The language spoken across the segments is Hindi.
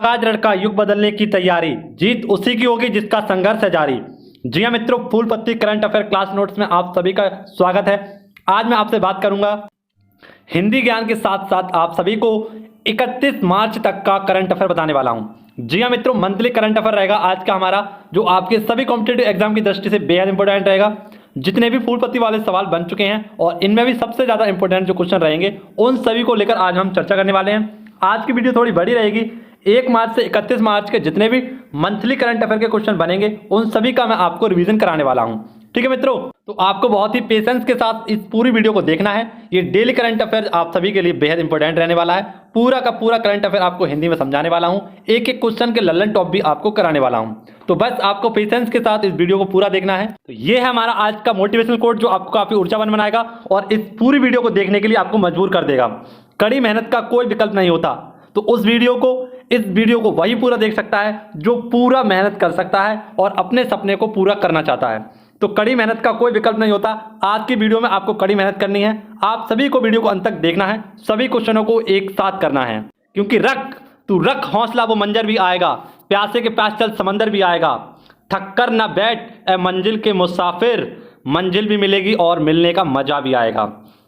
आज लड़का युग बदलने की तैयारी, जीत उसी की होगी जिसका संघर्ष है जारी। जी हाँ मित्रों, फूल पत्ती करंट अफेयर क्लास नोट्स में आप सभी का स्वागत है। आज मैं आपसे बात करूंगा हिंदी ज्ञान के साथ साथ आप सभी को 31 मार्च तक का करंट अफेयर बताने वाला हूं। जी हाँ मित्रों, मंथली करंट अफेयर रहेगा आज का हमारा, जो आपके सभी कॉम्पिटेटिव एग्जाम की दृष्टि से बेहद इंपॉर्टेंट रहेगा। जितने भी फूल पत्ती वाले सवाल बन चुके हैं और इनमें भी सबसे ज्यादा इंपॉर्टेंट जो क्वेश्चन रहेंगे उन सभी को लेकर आज हम चर्चा करने वाले हैं। आज की वीडियो थोड़ी बड़ी रहेगी। 1 मार्च से 31 मार्च के जितने भी मंथली करंट अफेयर के क्वेश्चन बनेंगे उन सभी का मैं आपको रिवीजन कराने वाला हूं। ठीक है मित्रों, तो आपको बहुत ही पेशेंस के साथ इस पूरी वीडियो को देखना है। ये डेली करंट अफेयर आप सभी के लिए बेहद इंपॉर्टेंट रहने वाला है। पूरा का पूरा करंट अफेयर आपको हिंदी में समझाने वाला हूं, एक एक क्वेश्चन के लल्लन टॉप भी आपको कराने वाला हूं। तो बस आपको पेशेंस के साथ इस वीडियो को पूरा देखना है। तो ये है हमारा आज का मोटिवेशनल कोट जो आपको काफी ऊर्जावान बनाएगा और इस पूरी वीडियो को देखने के लिए आपको मजबूर कर देगा। कड़ी मेहनत का कोई विकल्प नहीं होता, तो इस वीडियो को वही पूरा देख सकता है जो पूरा मेहनत कर सकता है और अपने सपने को पूरा करना चाहता है। तो कड़ी मेहनत का कोई विकल्प नहीं होता। आज की वीडियो में आपको कड़ी मेहनत करनी है। आप सभी को वीडियो को अंत तक देखना है, सभी क्वेश्चनों को एक साथ करना है, क्योंकि तू रख हौसला, वो मंजर भी आएगा, प्यासे के प्यास चल समंदर भी आएगा, थक कर ना बैठ ए मंजिल के मुसाफिर, मंजिल भी मिलेगी और मिलने का मजा भी आएगा।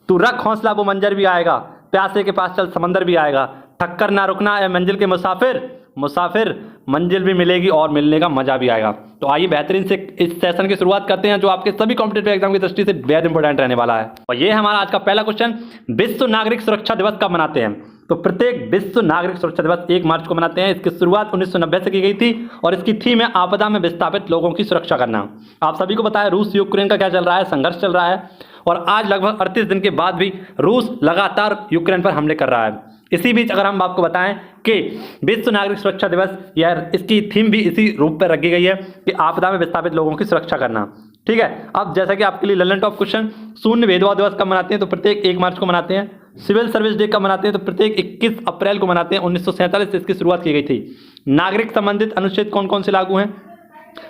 तू रख हौसला, वो मंजर भी आएगा, प्यासे के पास चल समंदर भी आएगा, थक कर ना रुकना है मंजिल के मुसाफिर, मंजिल भी मिलेगी और मिलने का मजा भी आएगा। तो आइए बेहतरीन से इस सेशन की शुरुआत करते हैं जो आपके सभी कॉम्पिटेटिव एग्जाम की दृष्टि से बेहद इंपॉर्टेंट रहने वाला है। और ये है हमारा आज का पहला क्वेश्चन, विश्व नागरिक सुरक्षा दिवस कब मनाते हैं? तो प्रत्येक विश्व नागरिक सुरक्षा दिवस 1 मार्च को मनाते हैं। इसकी शुरुआत 1990 से की गई थी और इसकी थीम है आपदा में विस्थापित लोगों की सुरक्षा करना। आप सभी को पता है रूस यूक्रेन का क्या चल रहा है, संघर्ष चल रहा है और आज लगभग 38 दिन के बाद भी रूस लगातार यूक्रेन पर हमले कर रहा है। इसी बीच अगर हम आपको बताएं कि विश्व नागरिक सुरक्षा दिवस, यार इसकी थीम भी इसी रूप पर रखी गई है कि आपदा में विस्थापित लोगों की सुरक्षा करना। ठीक है, अब जैसा कि आपके लिए लल्लन टॉप क्वेश्चन, शून्य भेदभाव दिवस कब मनाते हैं? तो प्रत्येक 1 मार्च को मनाते हैं। सिविल सर्विस डे कब मनाते हैं? तो प्रत्येक 21 अप्रैल को मनाते हैं। 1947 से इसकी शुरुआत की गई थी। नागरिक संबंधित अनुच्छेद कौन कौन से लागू हैं?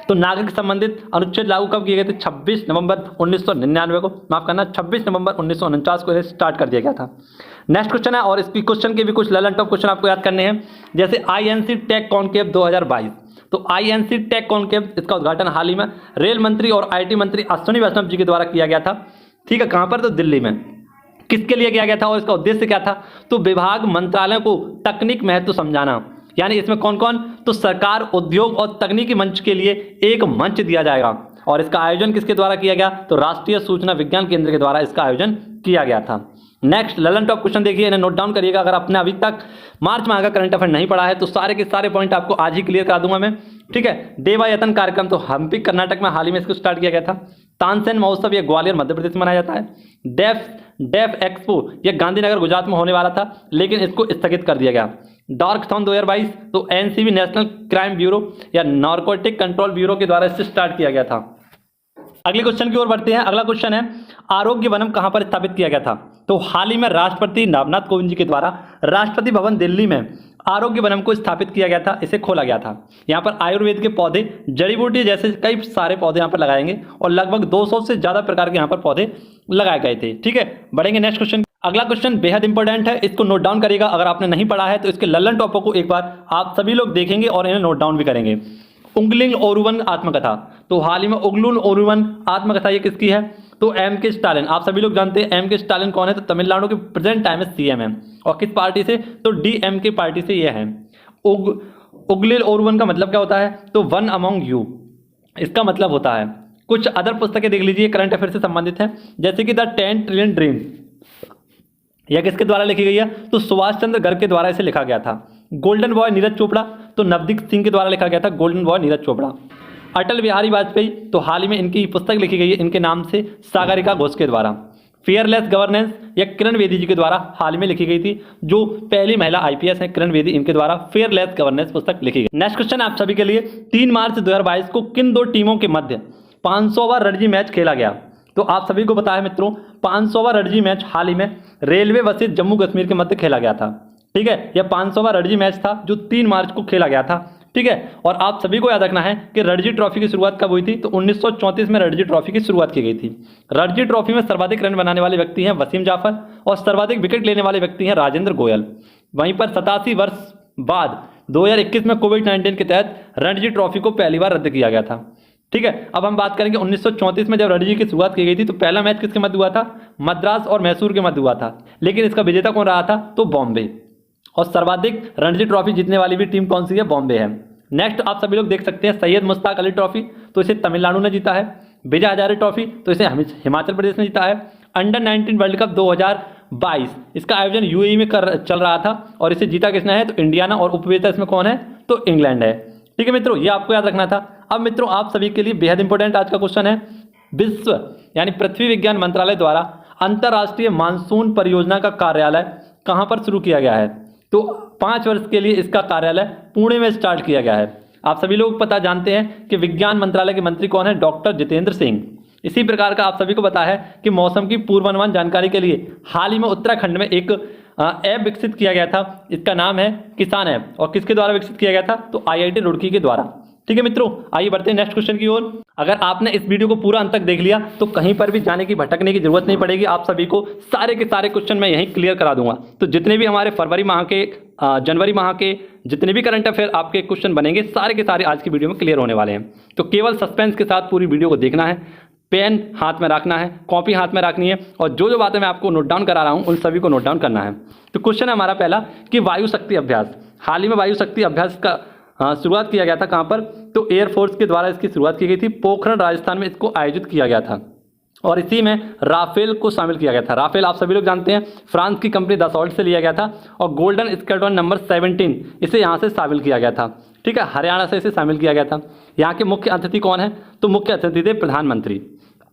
तो नागरिक संबंधित अनुच्छेद लागू कब किए गए थे? 26 नवंबर 1999 को, माफ करना 26 नवंबर 1949 को स्टार्ट कर दिया गया था। नेक्स्ट क्वेश्चन है और इसकी क्वेश्चन के भी कुछ ललन टॉप क्वेश्चन आपको याद करने हैं, जैसे आईएनसी टेक कॉन्क्लेव 2022। तो आईएनसी टेक कॉन्क्लेव, इसका उद्घाटन हाल ही में रेल मंत्री और आईटी मंत्री अश्विनी वैष्णव जी के द्वारा किया गया था। ठीक है, कहां पर? तो दिल्ली में। किसके लिए किया गया था और इसका उद्देश्य क्या था? तो विभाग मंत्रालयों को तकनीक महत्व समझाना, यानी इसमें कौन कौन? तो सरकार, उद्योग और तकनीकी मंच के लिए एक मंच दिया जाएगा। और इसका आयोजन किसके द्वारा किया गया? तो राष्ट्रीय सूचना विज्ञान केंद्र के द्वारा इसका आयोजन किया गया था। नेक्स्ट ललन टॉप क्वेश्चन देखिए, इन्हें नोट डाउन करिएगा। अगर आपने अभी तक मार्च माह का करंट अफेयर नहीं पढ़ा है तो सारे के सारे पॉइंट आपको आज ही क्लियर करा दूंगा मैं। ठीक है, देवायतन कार्यक्रम, तो हम्पी कर्नाटक में हाल ही में इसको स्टार्ट किया गया था। तानसेन महोत्सव, यह ग्वालियर मध्य प्रदेश में मनाया जाता है। डेफ एक्सपो, यह गांधीनगर गुजरात में होने वाला था लेकिन इसको स्थगित कर दिया गया। डार्कथॉन 2022, तो एनसीबी नेशनल क्राइम ब्यूरो या नार्कोटिक कंट्रोल ब्यूरो के द्वारा इससे स्टार्ट किया गया था। अगले क्वेश्चन की ओर बढ़ते हैं। अगला क्वेश्चन है, आरोग्य वनम कहां पर स्थापित किया गया था? तो हाल ही में राष्ट्रपति रामनाथ कोविंद जी के द्वारा राष्ट्रपति भवन दिल्ली में आरोग्य वनम को स्थापित किया गया था, इसे खोला गया था। यहाँ पर आयुर्वेद के पौधे, जड़ी बूटी जैसे कई सारे पौधे यहाँ पर लगाएंगे और लगभग 200 से ज्यादा प्रकार के यहाँ पर पौधे लगाए गए थे। ठीक है, बढ़ेंगे नेक्स्ट क्वेश्चन। अगला क्वेश्चन बेहद इंपॉर्टेंट है, इसको नोट डाउन करिएगा। अगर आपने नहीं पढ़ा है तो इसके लल्लन टॉपों को एक बार आप सभी लोग देखेंगे और इन्हें नोट डाउन भी करेंगे। उंगलिंग ओरुवन आत्मकथा, तो हाल ही में उगलुन ओरुवन आत्मकथा ये किसकी है? तो एम के स्टालिन। आप सभी लोग जानते हैं एम के स्टालिन कौन है? तो तमिलनाडु के प्रेजेंट टाइम में सीएम है और किस पार्टी से? तो डीएमके पार्टी से ये है। उगलिल ओरुवन का मतलब क्या होता है? तो वन अमंग यू, इसका मतलब होता है। कुछ अदर पुस्तकें देख लीजिए करंट अफेयर से संबंधित है, जैसे कि द 10 ट्रिलियन ड्रीम, यह किसके द्वारा लिखी गई है? तो सुभाष चंद्र गर्ग के द्वारा इसे लिखा गया था। गोल्डन बॉय नीरज चोपड़ा, तो नवदीप सिंह के द्वारा लिखा गया था गोल्डन बॉय नीरज चोपड़ा। अटल बिहारी वाजपेयी, तो हाल ही में इनकी पुस्तक लिखी गई है इनके नाम से, सागरिका घोष के द्वारा। फियरलेस गवर्नेंस, यह किरण बेदी जी के द्वारा हाल में लिखी गई थी, जो पहली महिला आईपीएस है किरण बेदी, इनके द्वारा फियरलेस गवर्नेंस पुस्तक लिखी गई। नेक्स्ट क्वेश्चन आप सभी के लिए, 3 मार्च 2022 को किन 2 टीमों के मध्य 500वां रणजी मैच खेला गया? तो आप सभी को पता है मित्रों, 500वां रणजी मैच हाल ही में रेलवे वर्सेस जम्मू कश्मीर के मध्य खेला गया था। ठीक है, यह 500वां रणजी मैच था जो 3 मार्च को खेला गया था। ठीक है, और आप सभी को याद रखना है कि रणजी ट्रॉफी की शुरुआत कब हुई थी? तो 1934 में रणजी ट्रॉफी की शुरुआत की गई थी। रणजी ट्रॉफी में सर्वाधिक रन बनाने वाले व्यक्ति हैं वसीम जाफर और सर्वाधिक विकेट लेने वाले व्यक्ति हैं राजेंद्र गोयल। वहीं पर 87 वर्ष बाद 2021 में कोविड-19 के तहत रणजी ट्रॉफी को पहली बार रद्द किया गया था। ठीक है, अब हम बात करेंगे 1934 में जब रणजी की शुरुआत की गई थी तो पहला मैच किसके मध्य हुआ था? मद्रास और मैसूर के मध्य हुआ था, लेकिन इसका विजेता कौन रहा था? तो बॉम्बे। और सर्वाधिक रणजी ट्रॉफी जीतने वाली भी टीम कौन सी है? बॉम्बे है। नेक्स्ट आप सभी लोग देख सकते हैं सैयद मुश्ताक अली ट्रॉफी, तो इसे तमिलनाडु ने जीता है। विजय हजारे ट्रॉफी, तो इसे हिमाचल प्रदेश ने जीता है। अंडर 19 वर्ल्ड कप 2022, इसका आयोजन यूएई में चल रहा था और इसे जीता किसने है? तो इंडियाना। और उपविजेता इसमें कौन है? तो इंग्लैंड है। ठीक है मित्रों, ये आपको याद रखना था। अब मित्रों आप सभी के लिए बेहद इंपॉर्टेंट आज का क्वेश्चन है, विश्व यानी पृथ्वी विज्ञान मंत्रालय द्वारा अंतर्राष्ट्रीय मानसून परियोजना का कार्यालय कहां पर शुरू किया गया है? तो 5 वर्ष के लिए इसका कार्यालय पुणे में स्टार्ट किया गया है। आप सभी लोग पता जानते हैं कि विज्ञान मंत्रालय के मंत्री कौन है? डॉक्टर जितेंद्र सिंह। इसी प्रकार का आप सभी को पता है कि मौसम की पूर्वानुमान जानकारी के लिए हाल ही में उत्तराखंड में एक ऐप विकसित किया गया था, इसका नाम है किसान ऐप। और किसके द्वारा विकसित किया गया था? तो IIT रुड़की के द्वारा। ठीक है मित्रों, आइए बढ़ते हैं नेक्स्ट क्वेश्चन की ओर। अगर आपने इस वीडियो को पूरा अंत तक देख लिया तो कहीं पर भी जाने की भटकने की जरूरत नहीं पड़ेगी। आप सभी को सारे के सारे क्वेश्चन मैं यहीं क्लियर करा दूंगा। तो जितने भी हमारे फरवरी माह के जनवरी माह के जितने भी करंट अफेयर आपके क्वेश्चन बनेंगे सारे के सारे आज की वीडियो में क्लियर होने वाले हैं। तो केवल सस्पेंस के साथ पूरी वीडियो को देखना है, पेन हाथ में रखना है, कॉपी हाथ में रखनी है और जो जो बातें मैं आपको नोट डाउन करा रहा हूं उन सभी को नोट डाउन करना है। तो क्वेश्चन है हमारा पहला कि वायु शक्ति अभ्यास, हाल ही में वायु शक्ति अभ्यास का शुरुआत किया गया था कहां पर? तो एयरफोर्स के द्वारा इसकी शुरुआत की गई थी। पोखरण राजस्थान में इसको आयोजित किया गया था और इसी में राफेल को शामिल किया गया था। राफेल आप सभी लोग जानते हैं फ्रांस की कंपनी दसॉल्ट से लिया गया था और गोल्डन स्क्वाड्रन नंबर 17 इसे यहाँ से शामिल किया गया था। ठीक है, हरियाणा से इसे शामिल किया गया था। यहाँ के मुख्य अतिथि कौन है? तो मुख्य अतिथि थे प्रधानमंत्री।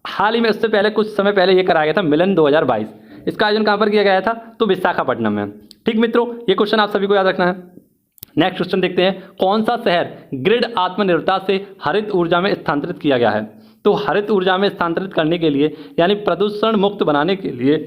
हाल ही में इससे पहले कुछ समय पहले ये कराया गया था मिलन 2022, इसका आयोजन कहाँ पर किया गया था? तो विशाखापट्टनम में। ठीक मित्रों, ये क्वेश्चन आप सभी को याद रखना है। नेक्स्ट क्वेश्चन देखते हैं, कौन सा शहर ग्रिड आत्मनिर्भरता से हरित ऊर्जा में स्थानांतरित किया गया है? तो हरित ऊर्जा में स्थानांतरित करने के लिए यानी प्रदूषण मुक्त बनाने के लिए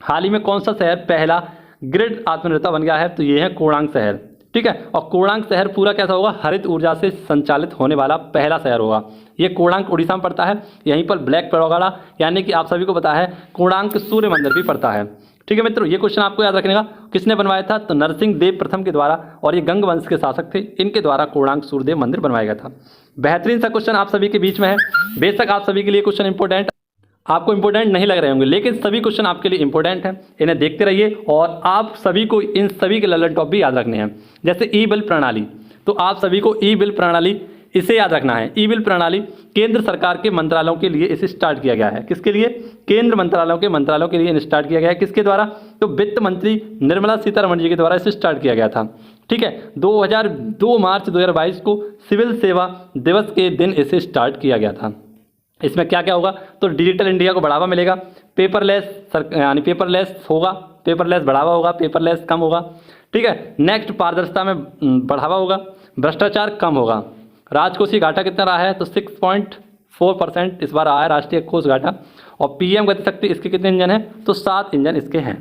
हाल ही में कौन सा शहर पहला ग्रिड आत्मनिर्भरता बन गया है? तो ये है कोणार्क शहर। ठीक है, और कोणार्क शहर पूरा कैसा होगा? हरित ऊर्जा से संचालित होने वाला पहला शहर होगा। ये कोणार्क उड़ीसा में पड़ता है, यहीं पर ब्लैक पड़ोगड़ा यानी कि आप सभी को पता है कोणार्क सूर्य मंदिर भी पड़ता है। ठीक है मित्रों, ये क्वेश्चन आपको याद रखने का। किसने बनवाया था? तो नरसिंह देव प्रथम के द्वारा, और ये गंग वंश के शासक थे, इनके द्वारा कोणार्क सूर्यदेव मंदिर बनवाया गया था। बेहतरीन सा क्वेश्चन आप सभी के बीच में है। बेशक आप सभी के लिए क्वेश्चन इंपॉर्टेंट आपको इंपॉर्टेंट नहीं लग रहे होंगे, लेकिन सभी क्वेश्चन आपके लिए इंपॉर्टेंट हैं, इन्हें देखते रहिए और आप सभी को इन सभी के ललन टॉप भी याद रखने हैं। जैसे ई बिल प्रणाली, तो आप सभी को ई बिल प्रणाली इसे याद रखना है। ई बिल प्रणाली केंद्र सरकार के मंत्रालयों के लिए इसे स्टार्ट किया गया है। किसके लिए? केंद्र मंत्रालयों के लिए स्टार्ट किया गया है। किसके द्वारा? तो वित्त मंत्री निर्मला सीतारमण जी के द्वारा इसे स्टार्ट किया गया था। ठीक है, 2 मार्च 2022 को सिविल सेवा दिवस के दिन इसे स्टार्ट किया गया था। इसमें क्या क्या होगा? तो डिजिटल इंडिया को बढ़ावा मिलेगा, पेपरलेस यानी पेपरलेस होगा, पेपरलेस बढ़ावा होगा, पेपरलेस कम होगा। ठीक है, नेक्स्ट पारदर्शिता में बढ़ावा होगा, भ्रष्टाचार कम होगा। राजकोषीय घाटा कितना रहा है? तो 6.4% इस बार आया है राष्ट्रीय कोष घाटा। और पीएम गति शक्ति इसके कितने इंजन हैं? तो 7 इंजन इसके हैं।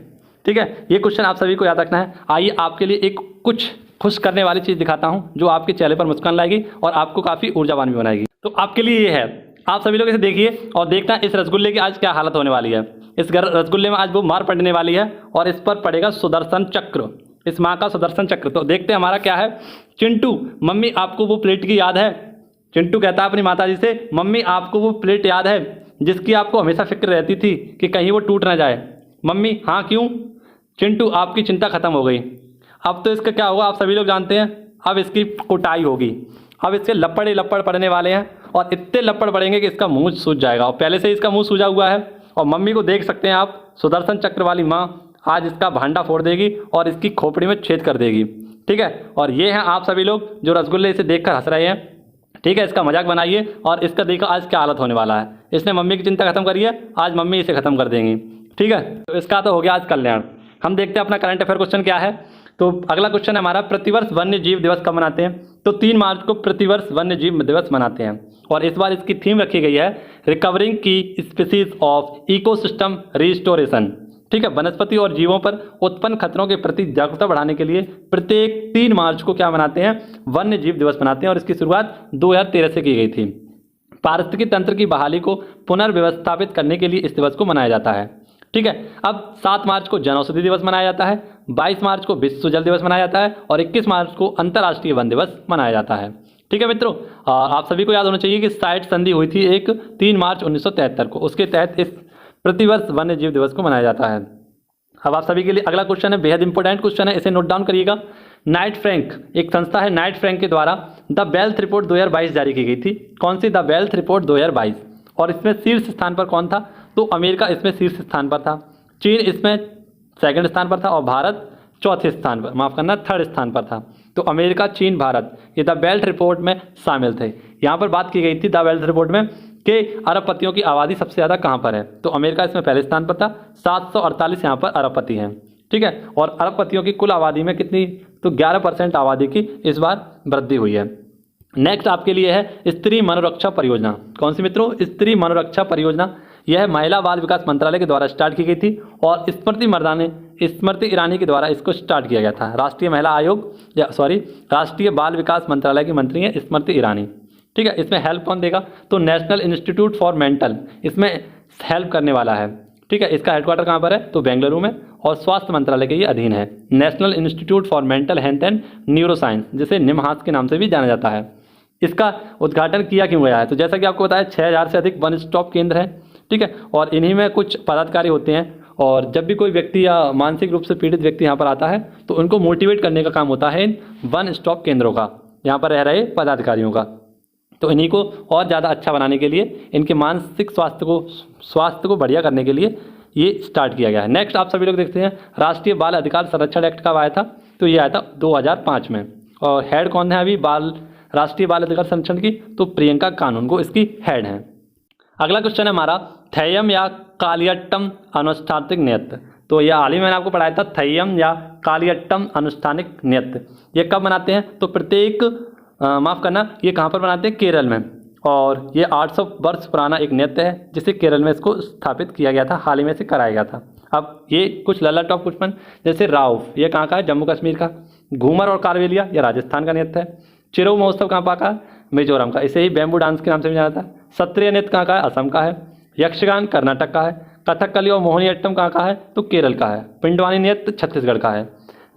ठीक है, ये क्वेश्चन आप सभी को याद रखना है। आइए आपके लिए एक कुछ खुश करने वाली चीज़ दिखाता हूँ जो आपके चेहरे पर मुस्कान लाएगी और आपको काफ़ी ऊर्जावान भी बनाएगी। तो आपके लिए ये है, आप सभी लोग इसे देखिए और देखना इस रसगुल्ले की आज क्या हालत होने वाली है। इस रसगुल्ले में आज वो मार पड़ने वाली है और इस पर पड़ेगा सुदर्शन चक्र, इस माँ का सुदर्शन चक्र। तो देखते हैं हमारा क्या है। चिंटू, मम्मी आपको वो प्लेट की याद है? चिंटू कहता है अपनी माताजी से, मम्मी आपको वो प्लेट याद है जिसकी आपको हमेशा फिक्र रहती थी कि कहीं वो टूट ना जाए? मम्मी, हाँ क्यों? चिंटू, आपकी चिंता खत्म हो गई। अब तो इसका क्या होगा आप सभी लोग जानते हैं, अब इसकी कुटाई होगी। अब इसके लपड़ पड़ने वाले हैं और इतने लपड़ पड़ेंगे कि इसका मुंह सूज जाएगा और पहले से इसका मुंह सूजा हुआ है। और मम्मी को देख सकते हैं आप, सुदर्शन चक्र वाली माँ आज इसका भांडा फोड़ देगी और इसकी खोपड़ी में छेद कर देगी। ठीक है, और ये हैं आप सभी लोग जो रसगुल्ले इसे देखकर हंस रहे हैं। ठीक है, इसका मजाक बनाइए और इसका देखो आज क्या हालत होने वाला है। इसने मम्मी की चिंता खत्म करी है, आज मम्मी इसे खत्म कर देंगी। ठीक है, तो इसका तो हो गया आज कल्याण। हम देखते हैं अपना करंट अफेयर क्वेश्चन क्या है। तो अगला क्वेश्चन है हमारा, प्रतिवर्ष वन्य जीव दिवस कब मनाते हैं? तो 3 मार्च को प्रतिवर्ष वन्य जीव दिवस मनाते हैं और इस बार इसकी थीम रखी गई है रिकवरिंग की स्पीसीज ऑफ इकोसिस्टम रिस्टोरेशन। ठीक है, वनस्पति और जीवों पर उत्पन्न खतरों के प्रति जागरूकता बढ़ाने के लिए प्रत्येक 3 मार्च को क्या मनाते हैं? वन्य जीव दिवस मनाते हैं और इसकी शुरुआत 2013 से की गई थी। पारिस्थितिकी तंत्र की बहाली को पुनर्व्यवस्थापित करने के लिए इस दिवस को मनाया जाता है। ठीक है, अब 7 मार्च को जन औषधि दिवस मनाया जाता है, 22 मार्च को विश्व जल दिवस मनाया जाता है और 21 मार्च को अंतर्राष्ट्रीय वन दिवस मनाया जाता है। ठीक है मित्रों, आप सभी को याद होना चाहिए कि साइट संधि हुई थी एक 3 मार्च 1973 को, उसके तहत इस प्रतिवर्ष वन्य जीव दिवस को मनाया जाता है। अब आप सभी के लिए अगला क्वेश्चन है, बेहद इंपॉर्टेंट क्वेश्चन है, इसे नोट डाउन करिएगा। नाइट फ्रैंक, एक संस्था है नाइट फ्रैंक के द्वारा द वेल्थ रिपोर्ट 2022 जारी की गई थी। कौन सी? The wealth report 2022। और इसमें शीर्ष स्थान पर कौन था? तो अमेरिका इसमें शीर्ष स्थान पर था, चीन इसमें सेकंड स्थान पर था और भारत चौथे स्थान पर, माफ करना, थर्ड स्थान पर था। तो अमेरिका, चीन, भारत ये द वेल्थ रिपोर्ट में शामिल थे। यहाँ पर बात की गई थी द वेल्थ रिपोर्ट में कि अरबपतियों की आबादी सबसे ज़्यादा कहाँ पर है, तो अमेरिका इसमें पहले स्थान पर था, 748 यहाँ पर अरबपति हैं। ठीक है, और अरबपतियों की कुल आबादी में कितनी? तो 11% आबादी की इस बार वृद्धि हुई है। नेक्स्ट आपके लिए है स्त्री मनोरक्षा परियोजना। कौन सी मित्रों? स्त्री मनोरक्षा परियोजना। यह महिला बाल विकास मंत्रालय के द्वारा स्टार्ट की गई थी और स्मृति ईरानी के द्वारा इसको स्टार्ट किया गया था। राष्ट्रीय महिला आयोग राष्ट्रीय बाल विकास मंत्रालय की मंत्री हैं स्मृति ईरानी। ठीक है, इसमें हेल्प कौन देगा? तो नेशनल इंस्टीट्यूट फॉर मेंटल इसमें हेल्प करने वाला है। ठीक है, इसका हेडक्वार्टर कहाँ पर है? तो बेंगलुरु में, और स्वास्थ्य मंत्रालय के ये अधीन है। National institute for mental health and neuroscience, जिसे निमहांस के नाम से भी जाना जाता है। इसका उद्घाटन किया क्यों गया है? तो जैसा कि आपको बताया 6000 से अधिक वन स्टॉप केंद्र हैं। ठीक है, और इन्हीं में कुछ पदाधिकारी होते हैं, और जब भी कोई व्यक्ति या मानसिक रूप से पीड़ित व्यक्ति यहाँ पर आता है तो उनको मोटिवेट करने का काम होता है इन वन स्टॉप केंद्रों का, यहाँ पर रह रहे पदाधिकारियों का। तो इन्हीं को और ज़्यादा अच्छा बनाने के लिए, इनके मानसिक स्वास्थ्य को बढ़िया करने के लिए ये स्टार्ट किया गया है। नेक्स्ट आप सभी लोग देखते हैं राष्ट्रीय बाल अधिकार संरक्षण एक्ट कब आया था? तो ये आया था 2005 में। और हेड कौन है अभी राष्ट्रीय बाल अधिकार संरक्षण की? तो प्रियंका कानून इसकी हेड हैं। अगला क्वेश्चन है हमारा थैयम या कालियट्टम अनुष्ठानिक नृत्य। तो ये हाल ही मैंने आपको पढ़ाया था, थैयम या कालियट्टम अनुष्ठानिक नृत्य ये कब मनाते हैं? तो प्रत्येक माफ़ करना, ये कहाँ पर बनाते हैं? केरल में। और ये 800 वर्ष पुराना एक नृत्य है जिसे केरल में इसको स्थापित किया गया था, हाल ही में से कराया गया था। अब ये कुछ लल्ला टॉप क्वेश्चन, जैसे राउफ ये कहाँ का है? जम्मू कश्मीर का। घूमर और कालबेलिया ये राजस्थान का नृत्य है। चिरो महोत्सव कहाँ का है? मिजोरम का, इसे ही बैम्बू डांस के नाम से भी जाना था। सत्रिय नृत्य कहाँ का है? असम का है। यक्षगान कर्नाटक का है। कथकली और मोहिनीअट्टम कहाँ का है? तो केरल का है। पिंडवानी नृत्य छत्तीसगढ़ का है।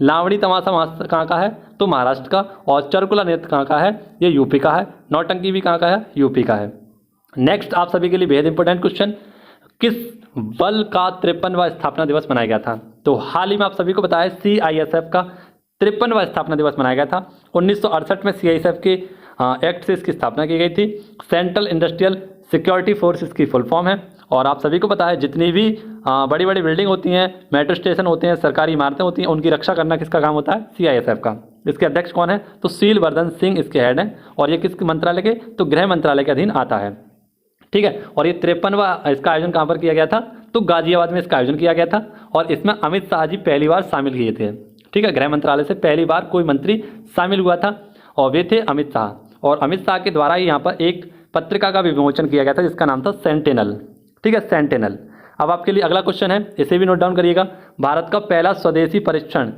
लावड़ी तमाशा कहाँ का है? तो महाराष्ट्र का। और चरकुला नृत्य कहाँ का है? ये यूपी का है। नौटंकी भी कहाँ का है? यूपी का है। नेक्स्ट आप सभी के लिए बेहद इंपॉर्टेंट क्वेश्चन, किस बल का 53वां स्थापना दिवस मनाया गया था? तो हाल ही में आप सभी को बताया CISF का 53वां स्थापना दिवस मनाया गया था। 1968 में CISF के एक्ट से इसकी स्थापना की गई थी। सेंट्रल इंडस्ट्रियल सिक्योरिटी फोर्स इसकी फुल फॉर्म है। और आप सभी को पता है जितनी भी बड़ी बड़ी बिल्डिंग होती हैं, मेट्रो स्टेशन होते हैं, सरकारी इमारतें होती हैं, उनकी रक्षा करना किसका काम होता है? CISF का। इसके अध्यक्ष कौन है? तो शीलवर्धन सिंह इसके हेड हैं। और ये किस मंत्रालय के? तो गृह मंत्रालय के अधीन आता है। ठीक है, और ये 53वां इसका आयोजन कहाँ पर किया गया था? तो गाजियाबाद में इसका आयोजन किया गया था। और इसमें अमित शाह जी पहली बार शामिल किए थे। ठीक है, गृह मंत्रालय से पहली बार कोई मंत्री शामिल हुआ था और वे थे अमित शाह। और अमित शाह के द्वारा ही यहाँ पर एक पत्रिका का भी विमोचन किया गया था जिसका नाम था सेंटिनल। ठीक है, सेंटिनल। अब आपके लिए अगला क्वेश्चन है, इसे भी नोट डाउन करिएगा। भारत का पहला स्वदेशी परीक्षण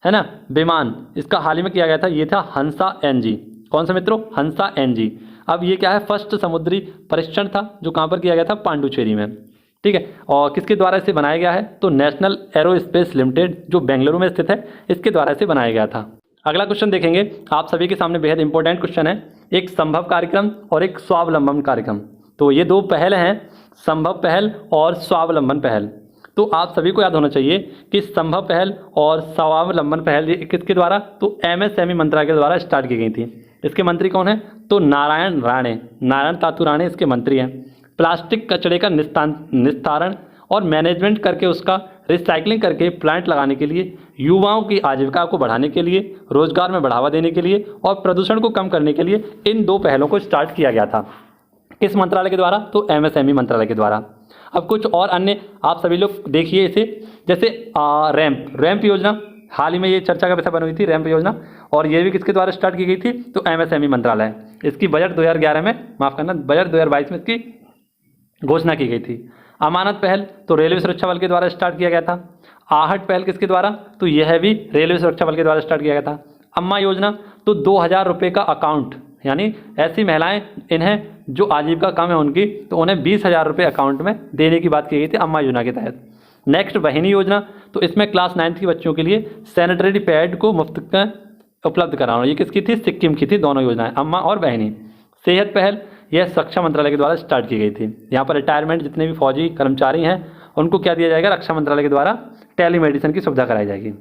है ना विमान, इसका हाल ही में किया गया था, ये था हंसा NG। कौन सा मित्रों? हंसा NG। अब ये क्या है? फर्स्ट समुद्री परीक्षण था जो कहाँ पर किया गया था? पांडुचेरी में। ठीक है, और किसके द्वारा इसे बनाया गया है? तो नेशनल एरोस्पेस लिमिटेड जो बेंगलुरु में स्थित है, इसके द्वारा इसे बनाया गया था। अगला क्वेश्चन देखेंगे, आप सभी के सामने बेहद इंपॉर्टेंट क्वेश्चन है, एक संभव कार्यक्रम और एक स्वावलंबन कार्यक्रम। तो ये दो पहल हैं, संभव पहल और स्वावलंबन पहल। तो आप सभी को याद होना चाहिए कि संभव पहल और स्वावलंबन पहल किसके द्वारा? तो MSME मंत्रालय के द्वारा स्टार्ट की गई थी। इसके मंत्री कौन है? तो नारायण तातू राणे इसके मंत्री हैं। प्लास्टिक कचरे का निस्तारण और मैनेजमेंट करके उसका रिसाइकलिंग करके प्लांट लगाने के लिए, युवाओं की आजीविका को बढ़ाने के लिए, रोजगार में बढ़ावा देने के लिए और प्रदूषण को कम करने के लिए इन दो पहलों को स्टार्ट किया गया था। किस मंत्रालय के द्वारा? तो MSME मंत्रालय के द्वारा। अब कुछ और अन्य आप सभी लोग देखिए इसे, जैसे रैंप योजना, हाल ही में ये चर्चा का विषय बनी हुई थी रैंप योजना, और ये भी किसके द्वारा स्टार्ट की गई थी? तो MSME मंत्रालय। इसकी बजट 2011 में, माफ करना, बजट 2022 में इसकी घोषणा की गई थी। अमानत पहल तो रेलवे सुरक्षा बल के द्वारा स्टार्ट किया गया था। आहट पहल किसके द्वारा? तो यह भी रेलवे सुरक्षा बल के द्वारा स्टार्ट किया गया था। अम्मा योजना तो 2000 रुपये का अकाउंट, यानी ऐसी महिलाएं इन्हें जो आजीविका कम है उनकी, तो उन्हें 20,000 रुपये अकाउंट में देने की बात की गई थी अम्मा योजना के तहत। नेक्स्ट बहिनी योजना, तो इसमें क्लास 9th की बच्चों के लिए सैनिटरी पैड को मुफ्त का उपलब्ध कराना। ये किसकी थी? सिक्किम की थी, दोनों योजनाएं, अम्मा और बहनी। सेहत पहल, यह रक्षा मंत्रालय के द्वारा स्टार्ट की गई थी। यहाँ पर रिटायरमेंट जितने भी फौजी कर्मचारी हैं उनको क्या दिया जाएगा? रक्षा मंत्रालय के द्वारा टेलीमेडिसिन की सुविधा कराई जाएगी।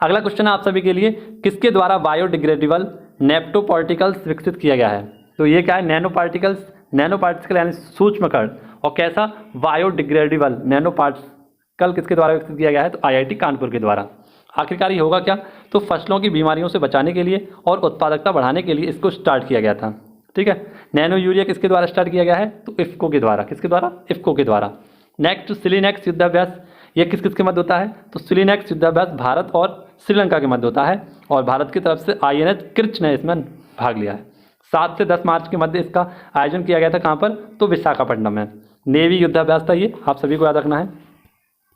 अगला क्वेश्चन है आप सभी के लिए, किसके द्वारा बायोडिग्रेडेबल नैप्टो पार्टिकल्स विकसित किया गया है? तो ये क्या है? नैनो पार्टिकल यानी सूक्ष्म कण। और कैसा? बायोडिग्रेडेबल नैनो पार्टिकल किसके द्वारा विकसित किया गया है? तो IIT कानपुर के द्वारा। आखिरकार ये होगा क्या? तो फसलों की बीमारियों से बचाने के लिए और उत्पादकता बढ़ाने के लिए इसको स्टार्ट किया गया था। ठीक है। नैनो यूरिया किसके द्वारा स्टार्ट किया गया है? तो इफ्को के द्वारा। किसके द्वारा? इफ्को के द्वारा। नेक्स्ट सिलीनेक्स युद्धाभ्यास, ये किस किस के मध्य होता है? तो सिलीनेक्स युद्धाभ्यास भारत और श्रीलंका के मध्य होता है और भारत की तरफ से INS किर्च ने इसमें भाग लिया है। 7 से 10 मार्च के मध्य इसका आयोजन किया गया था। कहाँ पर? तो विशाखापट्टनम में। नेवी युद्धाभ्यास था ये, आप सभी को याद रखना है।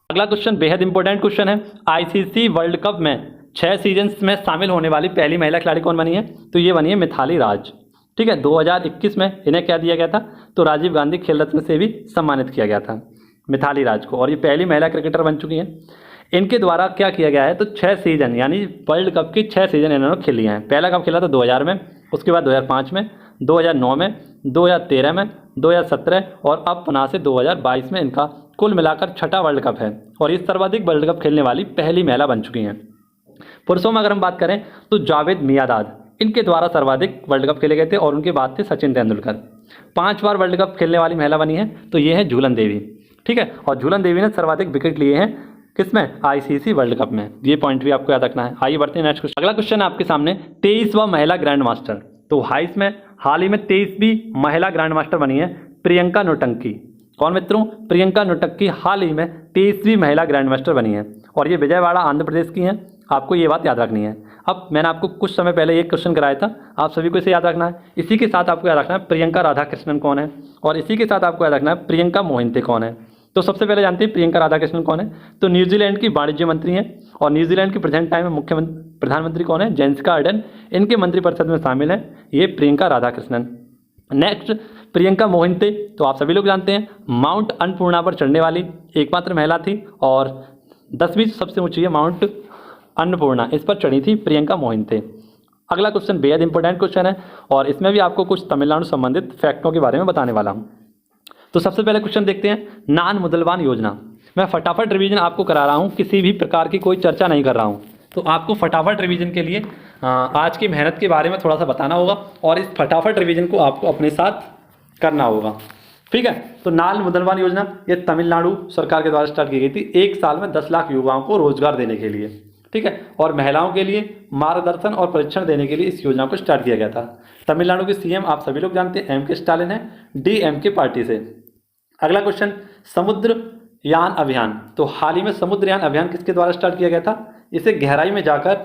अगला क्वेश्चन बेहद इंपॉर्टेंट क्वेश्चन है। ICC वर्ल्ड कप में 6 सीजन्स में शामिल होने वाली पहली महिला खिलाड़ी कौन बनी है? तो ये बनी है मिथाली राज। ठीक है। 2021 में इन्हें क्या दिया गया था? तो राजीव गांधी खेल रत्न से भी सम्मानित किया गया था मिथाली राज को, और ये पहली महिला क्रिकेटर बन चुकी हैं। इनके द्वारा क्या किया गया है? तो 6 सीजन यानी वर्ल्ड कप की 6 सीजन इन्होंने खेली हैं। पहला कप खेला था 2000 में, उसके बाद 2005 में, 2009 में, 2013 में, 2017 और अब पुनः से 2022 में इनका कुल मिलाकर 6ठा वर्ल्ड कप है और ये सर्वाधिक वर्ल्ड कप खेलने वाली पहली महिला बन चुकी हैं। पुरुषों में अगर हम बात करें तो जावेद मियांदाद, इनके द्वारा सर्वाधिक वर्ल्ड कप खेले गए थे और उनके बाद थे सचिन तेंदुलकर। 5 बार वर्ल्ड कप खेलने वाली महिला बनी है, तो ये है झूलन देवी। ठीक है। और झूलन देवी ने सर्वाधिक विकेट लिए हैं किसमें? ICC वर्ल्ड कप में। ये पॉइंट भी आपको याद रखना है। आइए बढ़ते हैं नेक्स्ट क्वेश्चन। अगला क्वेश्चन है आपके सामने, 23वां महिला ग्रैंड मास्टर। तो हाल ही में 23वीं महिला ग्रैंड मास्टर बनी है प्रियंका नोटंकी। कौन मित्रों? प्रियंका नोटंकी हाल ही में 23वीं महिला ग्रैंड मास्टर बनी है और ये विजयवाड़ा आंध्र प्रदेश की हैं। आपको ये बात याद रखनी है। अब मैंने आपको कुछ समय पहले एक क्वेश्चन कराया था, आप सभी को इसे याद रखना है। इसी के साथ आपको याद रखना है प्रियंका राधाकृष्णन कौन है और इसी के साथ आपको याद रखना है प्रियंका मोहिंते कौन है। तो सबसे पहले जानते हैं प्रियंका राधाकृष्णन कौन है? तो न्यूजीलैंड की वाणिज्य मंत्री हैं और न्यूजीलैंड की प्रेजेंट टाइम में प्रधानमंत्री कौन है? जेसिका अर्डन, इनके मंत्रिपरिषद में शामिल है ये प्रियंका राधाकृष्णन। नेक्स्ट प्रियंका मोहिंते, तो आप सभी लोग जानते हैं माउंट अन्नपूर्णा पर चढ़ने वाली एकमात्र महिला थी और 10वीं सबसे ऊंची है माउंट अन्नपूर्णा, इस पर चढ़ी थी प्रियंका मोहिंते। अगला क्वेश्चन बेहद इंपॉर्टेंट क्वेश्चन है और इसमें भी आपको कुछ तमिलनाडु संबंधित फैक्टों के बारे में बताने वाला हूँ। तो सबसे पहले क्वेश्चन देखते हैं, नान मुदलवान योजना। मैं फटाफट रिवीजन आपको करा रहा हूँ, किसी भी प्रकार की कोई चर्चा नहीं कर रहा हूँ। तो आपको फटाफट रिवीजन के लिए आज की मेहनत के बारे में थोड़ा सा बताना होगा और इस फटाफट रिवीजन को आपको अपने साथ करना होगा। ठीक है। तो नान मुदलवान योजना ये तमिलनाडु सरकार के द्वारा स्टार्ट की गई थी, 1 साल में 10 लाख युवाओं को रोजगार देने के लिए। ठीक है। और महिलाओं के लिए मार्गदर्शन और प्रशिक्षण देने के लिए इस योजना को स्टार्ट किया गया था। तमिलनाडु के CM आप सभी लोग जानते हैं MK स्टालिन है, DMK पार्टी से। अगला क्वेश्चन, समुद्रयान अभियान। तो हाल ही में समुद्रयान अभियान किसके द्वारा स्टार्ट किया गया था? इसे गहराई में जाकर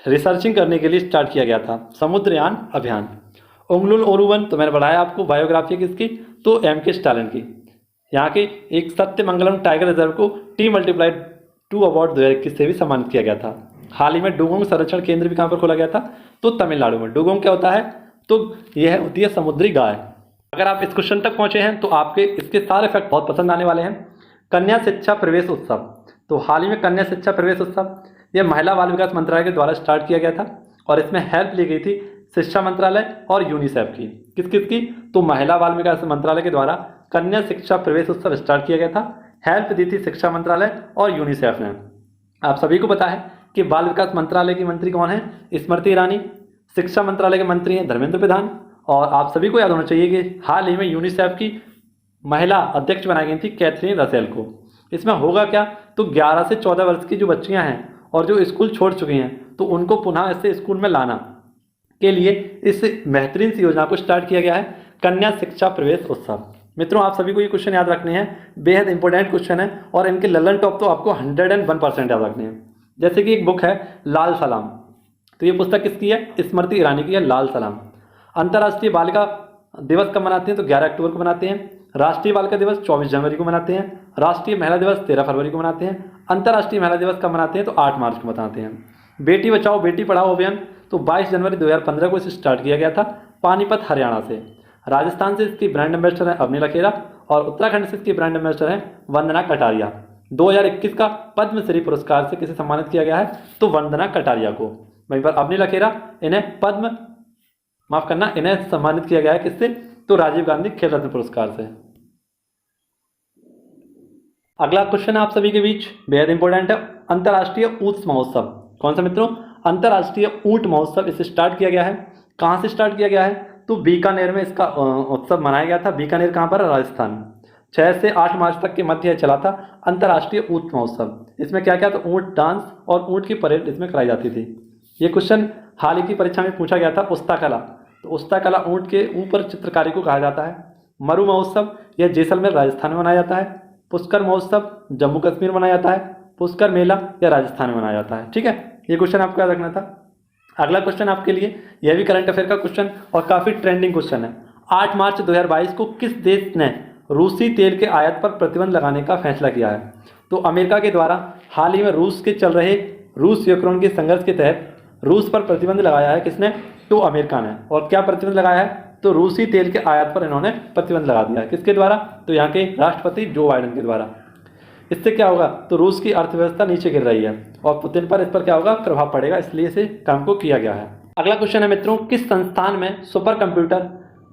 रिसर्चिंग करने के लिए स्टार्ट किया गया था, समुद्रयान अभियान। उंगलुल ओरुवन, तो मैंने बताया आपको बायोग्राफी किसकी? तो MK स्टालिन की। यहाँ के एक सत्यमंगलम टाइगर रिजर्व को T+2 अवार्ड 2021 से भी सम्मानित किया गया था। हाल ही में डुगोंग संरक्षण केंद्र भी कहाँ पर खोला गया था? तो तमिलनाडु में। डुगोंग क्या होता है? तो यह होती है समुद्री गाय। अगर आप इस क्वेश्चन तक पहुंचे हैं तो आपके इसके सारे फैक्ट बहुत पसंद आने वाले हैं। कन्या शिक्षा प्रवेश उत्सव, तो हाल ही में कन्या शिक्षा प्रवेश उत्सव यह महिला बाल विकास मंत्रालय के द्वारा स्टार्ट किया गया था और इसमें हेल्प ली गई थी शिक्षा मंत्रालय और यूनिसेफ की। किस किस की? तो महिला बाल विकास मंत्रालय के द्वारा कन्या शिक्षा प्रवेश उत्सव स्टार्ट किया गया था, हेल्प दी थी शिक्षा मंत्रालय और यूनिसेफ ने। आप सभी को पता है कि बाल विकास मंत्रालय की मंत्री कौन है? स्मृति ईरानी। शिक्षा मंत्रालय के मंत्री हैं धर्मेंद्र प्रधान। और आप सभी को याद होना चाहिए कि हाल ही में यूनिसेफ की महिला अध्यक्ष बनाई गई थी कैथरीन रसेल को। इसमें होगा क्या? तो 11 से 14 वर्ष की जो बच्चियां हैं और जो स्कूल छोड़ चुकी हैं तो उनको पुनः ऐसे स्कूल में लाना के लिए इस बेहतरीन सी योजना को स्टार्ट किया गया है, कन्या शिक्षा प्रवेश उत्सव। मित्रों आप सभी को ये क्वेश्चन याद रखने हैं, बेहद इंपॉर्टेंट क्वेश्चन है और इनके ललन टॉप तो आपको 101% याद रखने हैं। जैसे कि एक बुक है लाल सलाम, तो ये पुस्तक किसकी है? स्मृति ईरानी की है, लाल सलाम। अंतर्राष्ट्रीय बालिका दिवस कब मनाते हैं? तो 11 अक्टूबर को मनाते हैं। राष्ट्रीय बालिका दिवस 24 जनवरी को मनाते हैं। राष्ट्रीय महिला दिवस 13 फरवरी को मनाते हैं। अंतर्राष्ट्रीय महिला दिवस कब मनाते हैं? तो 8 मार्च को मनाते हैं। बेटी बचाओ बेटी पढ़ाओ अभियान तो 22 जनवरी 2015 को इसे स्टार्ट किया गया था पानीपत हरियाणा से। राजस्थान से इसकी ब्रांड एम्बेसडर है अवनी लखेरा और उत्तराखंड से इसकी ब्रांड एम्बेसडर है वंदना कटारिया। 2021 का पद्मश्री पुरस्कार से किसे सम्मानित किया गया है? तो वंदना कटारिया को। वहीं पर अवनी लखेरा, इन्हें सम्मानित किया गया है किससे? तो राजीव गांधी खेल रत्न पुरस्कार से। अगला क्वेश्चन आप सभी के बीच बेहद इंपॉर्टेंट है, अंतर्राष्ट्रीय ऊंट महोत्सव। कौन सा मित्रों? अंतर्राष्ट्रीय ऊंट महोत्सव। इसे स्टार्ट किया गया है, कहाँ से स्टार्ट किया गया है? तो बीकानेर में इसका उत्सव मनाया गया था। बीकानेर कहाँ पर? राजस्थान। 6 से 8 मार्च तक के मध्य चला था अंतर्राष्ट्रीय ऊंट महोत्सव। इसमें क्या क्या? तो ऊंट डांस और ऊंट की परेड इसमें कराई जाती थी। ये क्वेश्चन हाल ही की परीक्षा में पूछा गया था। उस्ता कला, तो उस्ता कला ऊंट के ऊपर चित्रकारी को कहा जाता है। मरु महोत्सव, यह जैसलमेर राजस्थान में मनाया जाता है। पुष्कर महोत्सव जम्मू कश्मीर में मनाया जाता है। पुष्कर मेला यह राजस्थान में मनाया जाता है। ठीक है, ये क्वेश्चन आपको याद रखना था। अगला क्वेश्चन आपके लिए, यह भी करंट अफेयर का क्वेश्चन और काफ़ी ट्रेंडिंग क्वेश्चन है। 8 मार्च 2022 को किस देश ने रूसी तेल के आयात पर प्रतिबंध लगाने का फैसला किया है? तो अमेरिका के द्वारा हाल ही में रूस के चल रहे रूस यूक्रेन के संघर्ष के तहत रूस पर प्रतिबंध लगाया है। किसने? तो अमेरिका ने। और क्या प्रतिबंध लगाया है? तो रूसी तेल के आयात पर इन्होंने प्रतिबंध लगा दिया है। किसके द्वारा? तो यहाँ के राष्ट्रपति जो बाइडेन के द्वारा। इससे क्या होगा? तो रूस की अर्थव्यवस्था नीचे गिर रही है और पुतिन पर इस पर क्या होगा? प्रभाव पड़ेगा, इसलिए इसे काम को किया गया है। अगला क्वेश्चन है मित्रों, किस संस्थान में सुपर कंप्यूटर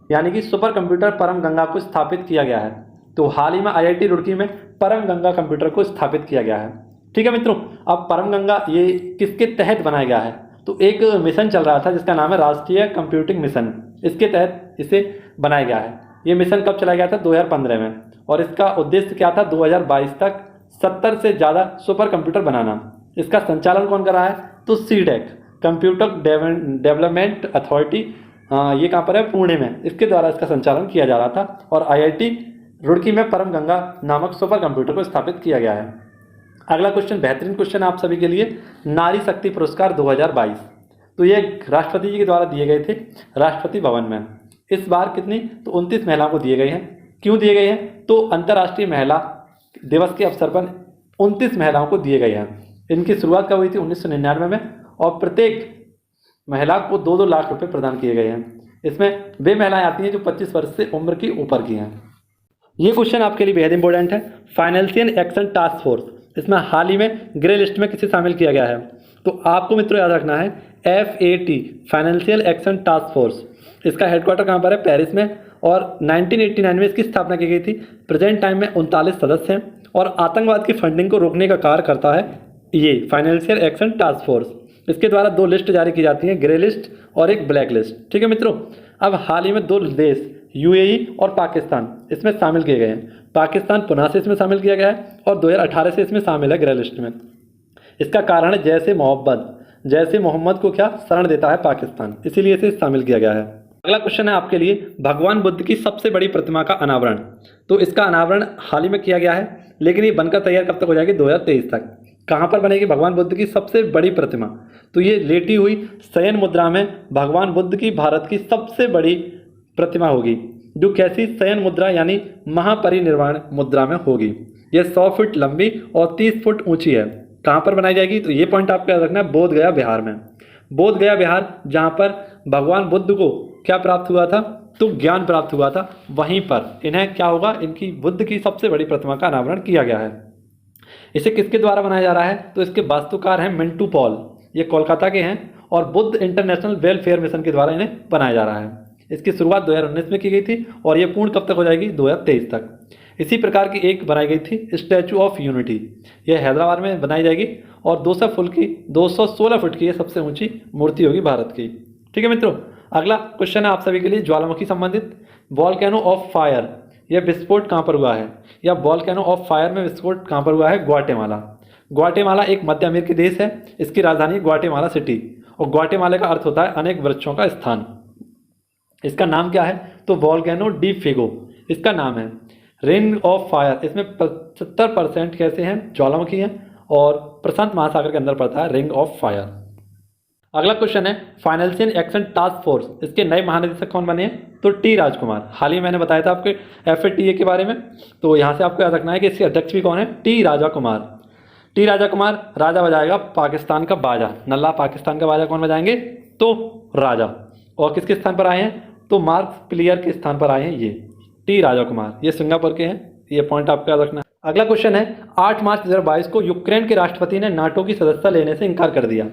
यानी कि सुपर कंप्यूटर परम गंगा को स्थापित किया गया है? तो हाल ही में IIT रुड़की में परम गंगा कंप्यूटर को स्थापित किया गया है। ठीक है मित्रों, अब परम गंगा ये किसके तहत बनाया गया है? तो एक मिशन चल रहा था जिसका नाम है राष्ट्रीय कंप्यूटिंग मिशन। इसके तहत इसे बनाया गया है। ये मिशन कब चलाया गया था? 2015 में। और इसका उद्देश्य क्या था? 2022 तक 70 से ज़्यादा सुपर कंप्यूटर बनाना। इसका संचालन कौन कर रहा है? तो CDEC, कंप्यूटर डेवलपमेंट अथॉरिटी, ये कहाँ पर है? पुणे में। इसके द्वारा इसका संचालन किया जा रहा था और IIT रुड़की में परम गंगा नामक सुपर कंप्यूटर को स्थापित किया गया है। अगला क्वेश्चन बेहतरीन क्वेश्चन आप सभी के लिए, नारी शक्ति पुरस्कार 2022। तो ये राष्ट्रपति जी के द्वारा दिए गए थे राष्ट्रपति भवन में। इस बार कितनी? तो 29 महिलाओं को दिए गए हैं। क्यों दिए गए हैं? तो अंतर्राष्ट्रीय महिला दिवस के अवसर पर 29 महिलाओं को दिए गए हैं। इनकी शुरुआत कब हुई थी? 1999 में। और प्रत्येक महिला को 2-2 लाख रुपए प्रदान किए गए हैं। इसमें वे महिलाएं आती हैं जो 25 वर्ष से उम्र की ऊपर की हैं। ये क्वेश्चन आपके लिए बेहद इंपॉर्टेंट है, फाइनेंशियल एक्शन टास्क फोर्स। इसमें हाल ही में ग्रे लिस्ट में किसे शामिल किया गया है? तो आपको मित्रों याद रखना है FAT, financial action task force. इसका हेडक्वार्टर कहाँ पर है? पेरिस में। और 1989 में इसकी स्थापना की गई थी। प्रेजेंट टाइम में 39 सदस्य हैं और आतंकवाद की फंडिंग को रोकने का कार्य करता है ये फाइनेंशियल एक्शन टास्क फोर्स। इसके द्वारा 2 लिस्ट जारी की जाती हैं, ग्रे लिस्ट और एक ब्लैक लिस्ट। ठीक है मित्रों, अब हाल ही में 2 देश UAE और पाकिस्तान इसमें शामिल किए गए हैं। पाकिस्तान पुनः से इसमें शामिल किया गया है और 2018 से इसमें शामिल है ग्रे लिस्ट में। इसका कारण है जैसे मोहम्मद को क्या शरण देता है पाकिस्तान, इसीलिए इसे शामिल किया गया है। अगला क्वेश्चन है आपके लिए, भगवान बुद्ध की सबसे बड़ी प्रतिमा का अनावरण। तो इसका अनावरण हाल ही में किया गया है, लेकिन ये बनकर तैयार कब तक हो जाएगी? 2023 तक। कहाँ पर बनेगी भगवान बुद्ध की सबसे बड़ी प्रतिमा? तो ये लेटी हुई शयन मुद्रा में भगवान बुद्ध की भारत की सबसे बड़ी प्रतिमा होगी, जो कैसी? शयन मुद्रा यानी महापरिनिर्वाण मुद्रा में होगी। यह 100 फुट लंबी और 30 फुट ऊंची है। कहाँ पर बनाई जाएगी? तो ये पॉइंट आपको याद रखना है, बोध गया बिहार में। बोध गया बिहार, जहाँ पर भगवान बुद्ध को क्या प्राप्त हुआ था? तो ज्ञान प्राप्त हुआ था। वहीं पर इन्हें क्या होगा? इनकी बुद्ध की सबसे बड़ी प्रतिमा का अनावरण किया गया है। इसे किसके द्वारा बनाया जा रहा है? तो इसके वास्तुकार हैं मिंटू पॉल, ये कोलकाता के हैं और बुद्ध इंटरनेशनल वेलफेयर मिशन के द्वारा इन्हें बनाया जा रहा है। इसकी शुरुआत 2019 में की गई थी और ये पूर्ण कब तक हो जाएगी? 2023 तक। इसी प्रकार की एक बनाई गई थी स्टैचू ऑफ यूनिटी, यह हैदराबाद में बनाई जाएगी और 216 फुट की ये सबसे ऊंची मूर्ति होगी भारत की। ठीक है मित्रों, अगला क्वेश्चन है आप सभी के लिए ज्वालामुखी संबंधित। वॉल्केनो ऑफ फायर, यह विस्फोट कहाँ पर हुआ है? या वॉल्केनो ऑफ फायर में विस्फोट कहाँ पर हुआ है? ग्वाटेमाला। ग्वाटेमाला एक मध्य अमेरिकी देश है, इसकी राजधानी ग्वाटेमाला सिटी और ग्वाटेमाला का अर्थ होता है अनेक वृक्षों का स्थान। इसका नाम क्या है? तो वॉल्केनो डी फिगो इसका नाम है। रिंग ऑफ फायर, इसमें 75% कैसे हैं? ज्वालामुखी हैं और प्रशांत महासागर के अंदर पड़ता है रिंग ऑफ फायर। अगला क्वेश्चन है फाइनेंशियल एक्शन टास्क फोर्स, इसके नए महानिदेशक कौन बने हैं? तो टी राजकुमार। हाल ही मैंने बताया था आपके FATA के बारे में, तो यहाँ से आपको याद रखना है कि इसके अध्यक्ष भी कौन है? टी राजा कुमार। टी राजा कुमार राजा बजाएगा पाकिस्तान का बाजा, नल्ला पाकिस्तान का बाजा कौन बजाएंगे? तो राजा। और किसके स्थान पर आए हैं? तो मार्क्स प्लेयर के स्थान पर आए हैं ये टी राजा कुमार। ये सिंगापुर के हैं, ये पॉइंट आपको याद रखना है। अगला क्वेश्चन है 8 मार्च 2022 को यूक्रेन के राष्ट्रपति ने नाटो की सदस्यता लेने से इनकार कर दिया।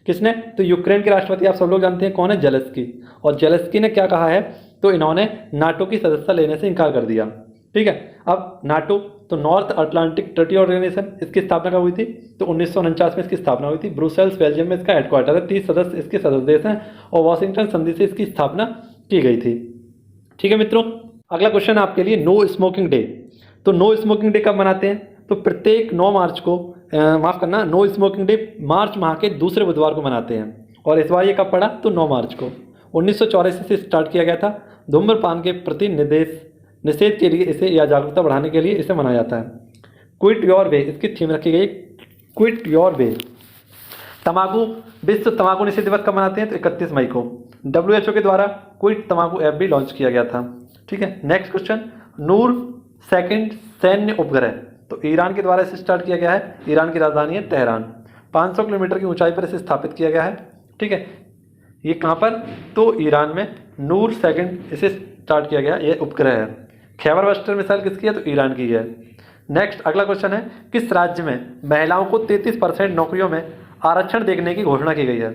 किसने? तो यूक्रेन के राष्ट्रपति आप सब लोग जानते हैं कौन है, जेलेंस्की। और जेलेंस्की ने क्या कहा है, तो इन्होंने नाटो की सदस्यता लेने से इनकार कर दिया। ठीक है, अब नाटो तो नॉर्थ अटलांटिक ट्रीटी ऑर्गेनाइजेशन, इसकी स्थापना कब हुई थी, तो 1949 में इसकी स्थापना हुई थी। ब्रुसेल्स बेल्जियम में इसका हेडक्वार्टर है, 30 सदस्य इसके सदस्य देश हैं और वॉशिंगटन संधि से इसकी स्थापना की गई थी। ठीक है मित्रों, अगला क्वेश्चन आपके लिए नो स्मोकिंग डे। तो नो स्मोकिंग डे कब मनाते हैं, तो प्रत्येक 9 मार्च को माफ़ करना, नो स्मोकिंग डे मार्च माह के दूसरे बुधवार को मनाते हैं। और इस बार ये कब पड़ा, तो 9 मार्च को 1984 से स्टार्ट किया गया था। धूम्रपान के प्रति निषेध के लिए इसे या जागरूकता बढ़ाने के लिए इसे मनाया जाता है। क्विट योर वे, इसकी थीम रखी गई क्विट योर वे। तंबाकू, विश्व तंबाकू निषेध दिवस कब मनाते हैं, तो 31 मई को। WHO के द्वारा क्विट तंबाकू ऐप भी लॉन्च किया गया था। ठीक है, नेक्स्ट क्वेश्चन, नूर सेकंड सैन्य उपग्रह, तो ईरान के द्वारा इसे स्टार्ट किया गया है। ईरान की राजधानी है तेहरान। 500 किलोमीटर की ऊंचाई पर इसे स्थापित किया गया है। ठीक है, ये कहाँ पर, तो ईरान में नूर सेकंड इसे स्टार्ट किया गया, ये उपग्रह है। खैबर बस्टर मिसाइल किसकी है, तो ईरान की है। नेक्स्ट अगला क्वेश्चन है, किस राज्य में महिलाओं को 33% नौकरियों में आरक्षण देने की घोषणा की गई है।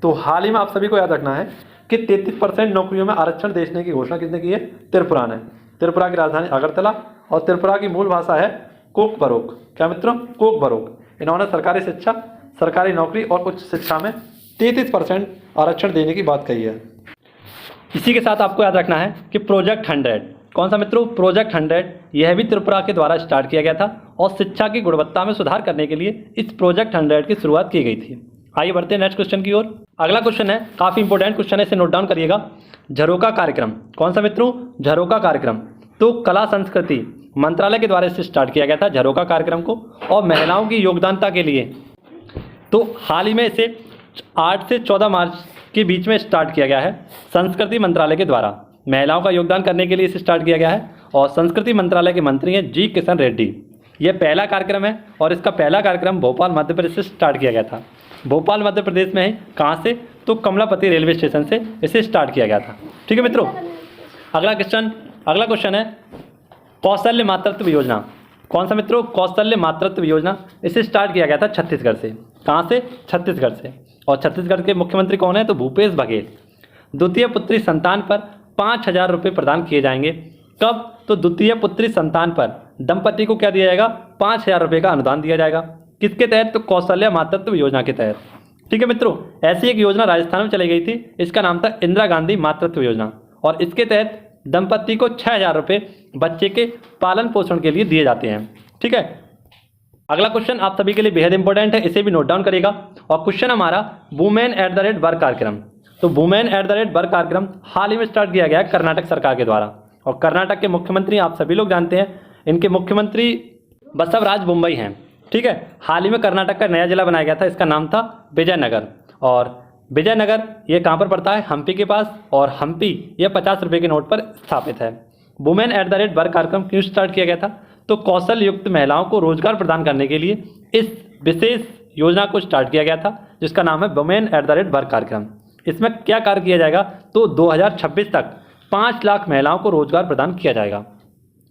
तो हाल ही में आप सभी को याद रखना है कि 33% नौकरियों में आरक्षण देने की घोषणा किसने की है, त्रिपुरा ने। त्रिपुरा की राजधानी अगरतला और त्रिपुरा की मूल भाषा है कोकबरोक। क्या मित्रों, कोकबरोक। इन्होंने सरकारी शिक्षा, सरकारी नौकरी और उच्च शिक्षा में 33% आरक्षण देने की बात कही है। इसी के साथ आपको याद रखना है कि प्रोजेक्ट 100, कौन सा मित्रों, प्रोजेक्ट 100, यह भी त्रिपुरा के द्वारा स्टार्ट किया गया था और शिक्षा की गुणवत्ता में सुधार करने के लिए इस प्रोजेक्ट 100 की शुरुआत की गई थी। आइए बढ़ते हैं नेक्स्ट क्वेश्चन की ओर। अगला क्वेश्चन है, काफ़ी इंपॉर्टेंट क्वेश्चन है, इसे नोट डाउन करिएगा। झरोका कार्यक्रम, कौन सा मित्रों, झरोका कार्यक्रम। तो कला संस्कृति मंत्रालय के द्वारा इसे स्टार्ट किया गया था झरोका कार्यक्रम को, और महिलाओं की योगदानता के लिए तो हाल ही में इसे 8 से 14 मार्च के बीच में स्टार्ट किया गया है संस्कृति मंत्रालय के द्वारा। महिलाओं का योगदान करने के लिए इसे स्टार्ट किया गया है और संस्कृति मंत्रालय के मंत्री हैं जी किशन रेड्डी। यह पहला कार्यक्रम है और इसका पहला कार्यक्रम भोपाल मध्य प्रदेश से स्टार्ट किया गया था। भोपाल मध्य प्रदेश में है, कहाँ से, तो कमलापति रेलवे स्टेशन से इसे स्टार्ट किया गया था। ठीक है मित्रों, अगला क्वेश्चन है कौशल्य मातृत्व योजना, कौन सा मित्रों, कौशल्य मातृत्व योजना। इसे स्टार्ट किया गया था छत्तीसगढ़ से। कहाँ से, छत्तीसगढ़ से। और छत्तीसगढ़ के मुख्यमंत्री कौन है, तो भूपेश बघेल। द्वितीय पुत्री संतान पर 5,000 रुपये प्रदान किए जाएंगे। कब, तो द्वितीय पुत्री संतान पर दंपति को क्या दिया जाएगा, 5,000 रुपये का अनुदान दिया जाएगा। किसके तहत, तो कौशल्य मातृत्व योजना के तहत। ठीक है मित्रों, ऐसी एक योजना राजस्थान में चलाई गई थी, इसका नाम था इंदिरा गांधी मातृत्व योजना, और इसके तहत दंपति को 6,000 रुपये बच्चे के पालन पोषण के लिए दिए जाते हैं। ठीक है, अगला क्वेश्चन आप सभी के लिए बेहद इंपॉर्टेंट है, इसे भी नोट डाउन करेगा। और क्वेश्चन हमारा वुमेन@वर्क कार्यक्रम। तो वुमेन@वर्क कार्यक्रम हाल ही में स्टार्ट किया गया है कर्नाटक सरकार के द्वारा, और कर्नाटक के मुख्यमंत्री आप सभी लोग जानते हैं, इनके मुख्यमंत्री बसवराज बोम्मई हैं। ठीक है, हाल ही में कर्नाटक का नया जिला बनाया गया था, इसका नाम था विजयनगर। और विजयनगर ये कहाँ पर पड़ता है, हम्पी के पास, और हम्पी ये 50 रुपये के नोट पर स्थापित है। वुमेन@वर्क कार्यक्रम क्यों स्टार्ट किया गया था, तो कौशल युक्त महिलाओं को रोजगार प्रदान करने के लिए इस विशेष योजना को स्टार्ट किया गया था, जिसका नाम है वुमेन@वर्क कार्यक्रम। इसमें क्या कार्य किया जाएगा, तो 2026 तक 5 लाख महिलाओं को रोजगार प्रदान किया जाएगा।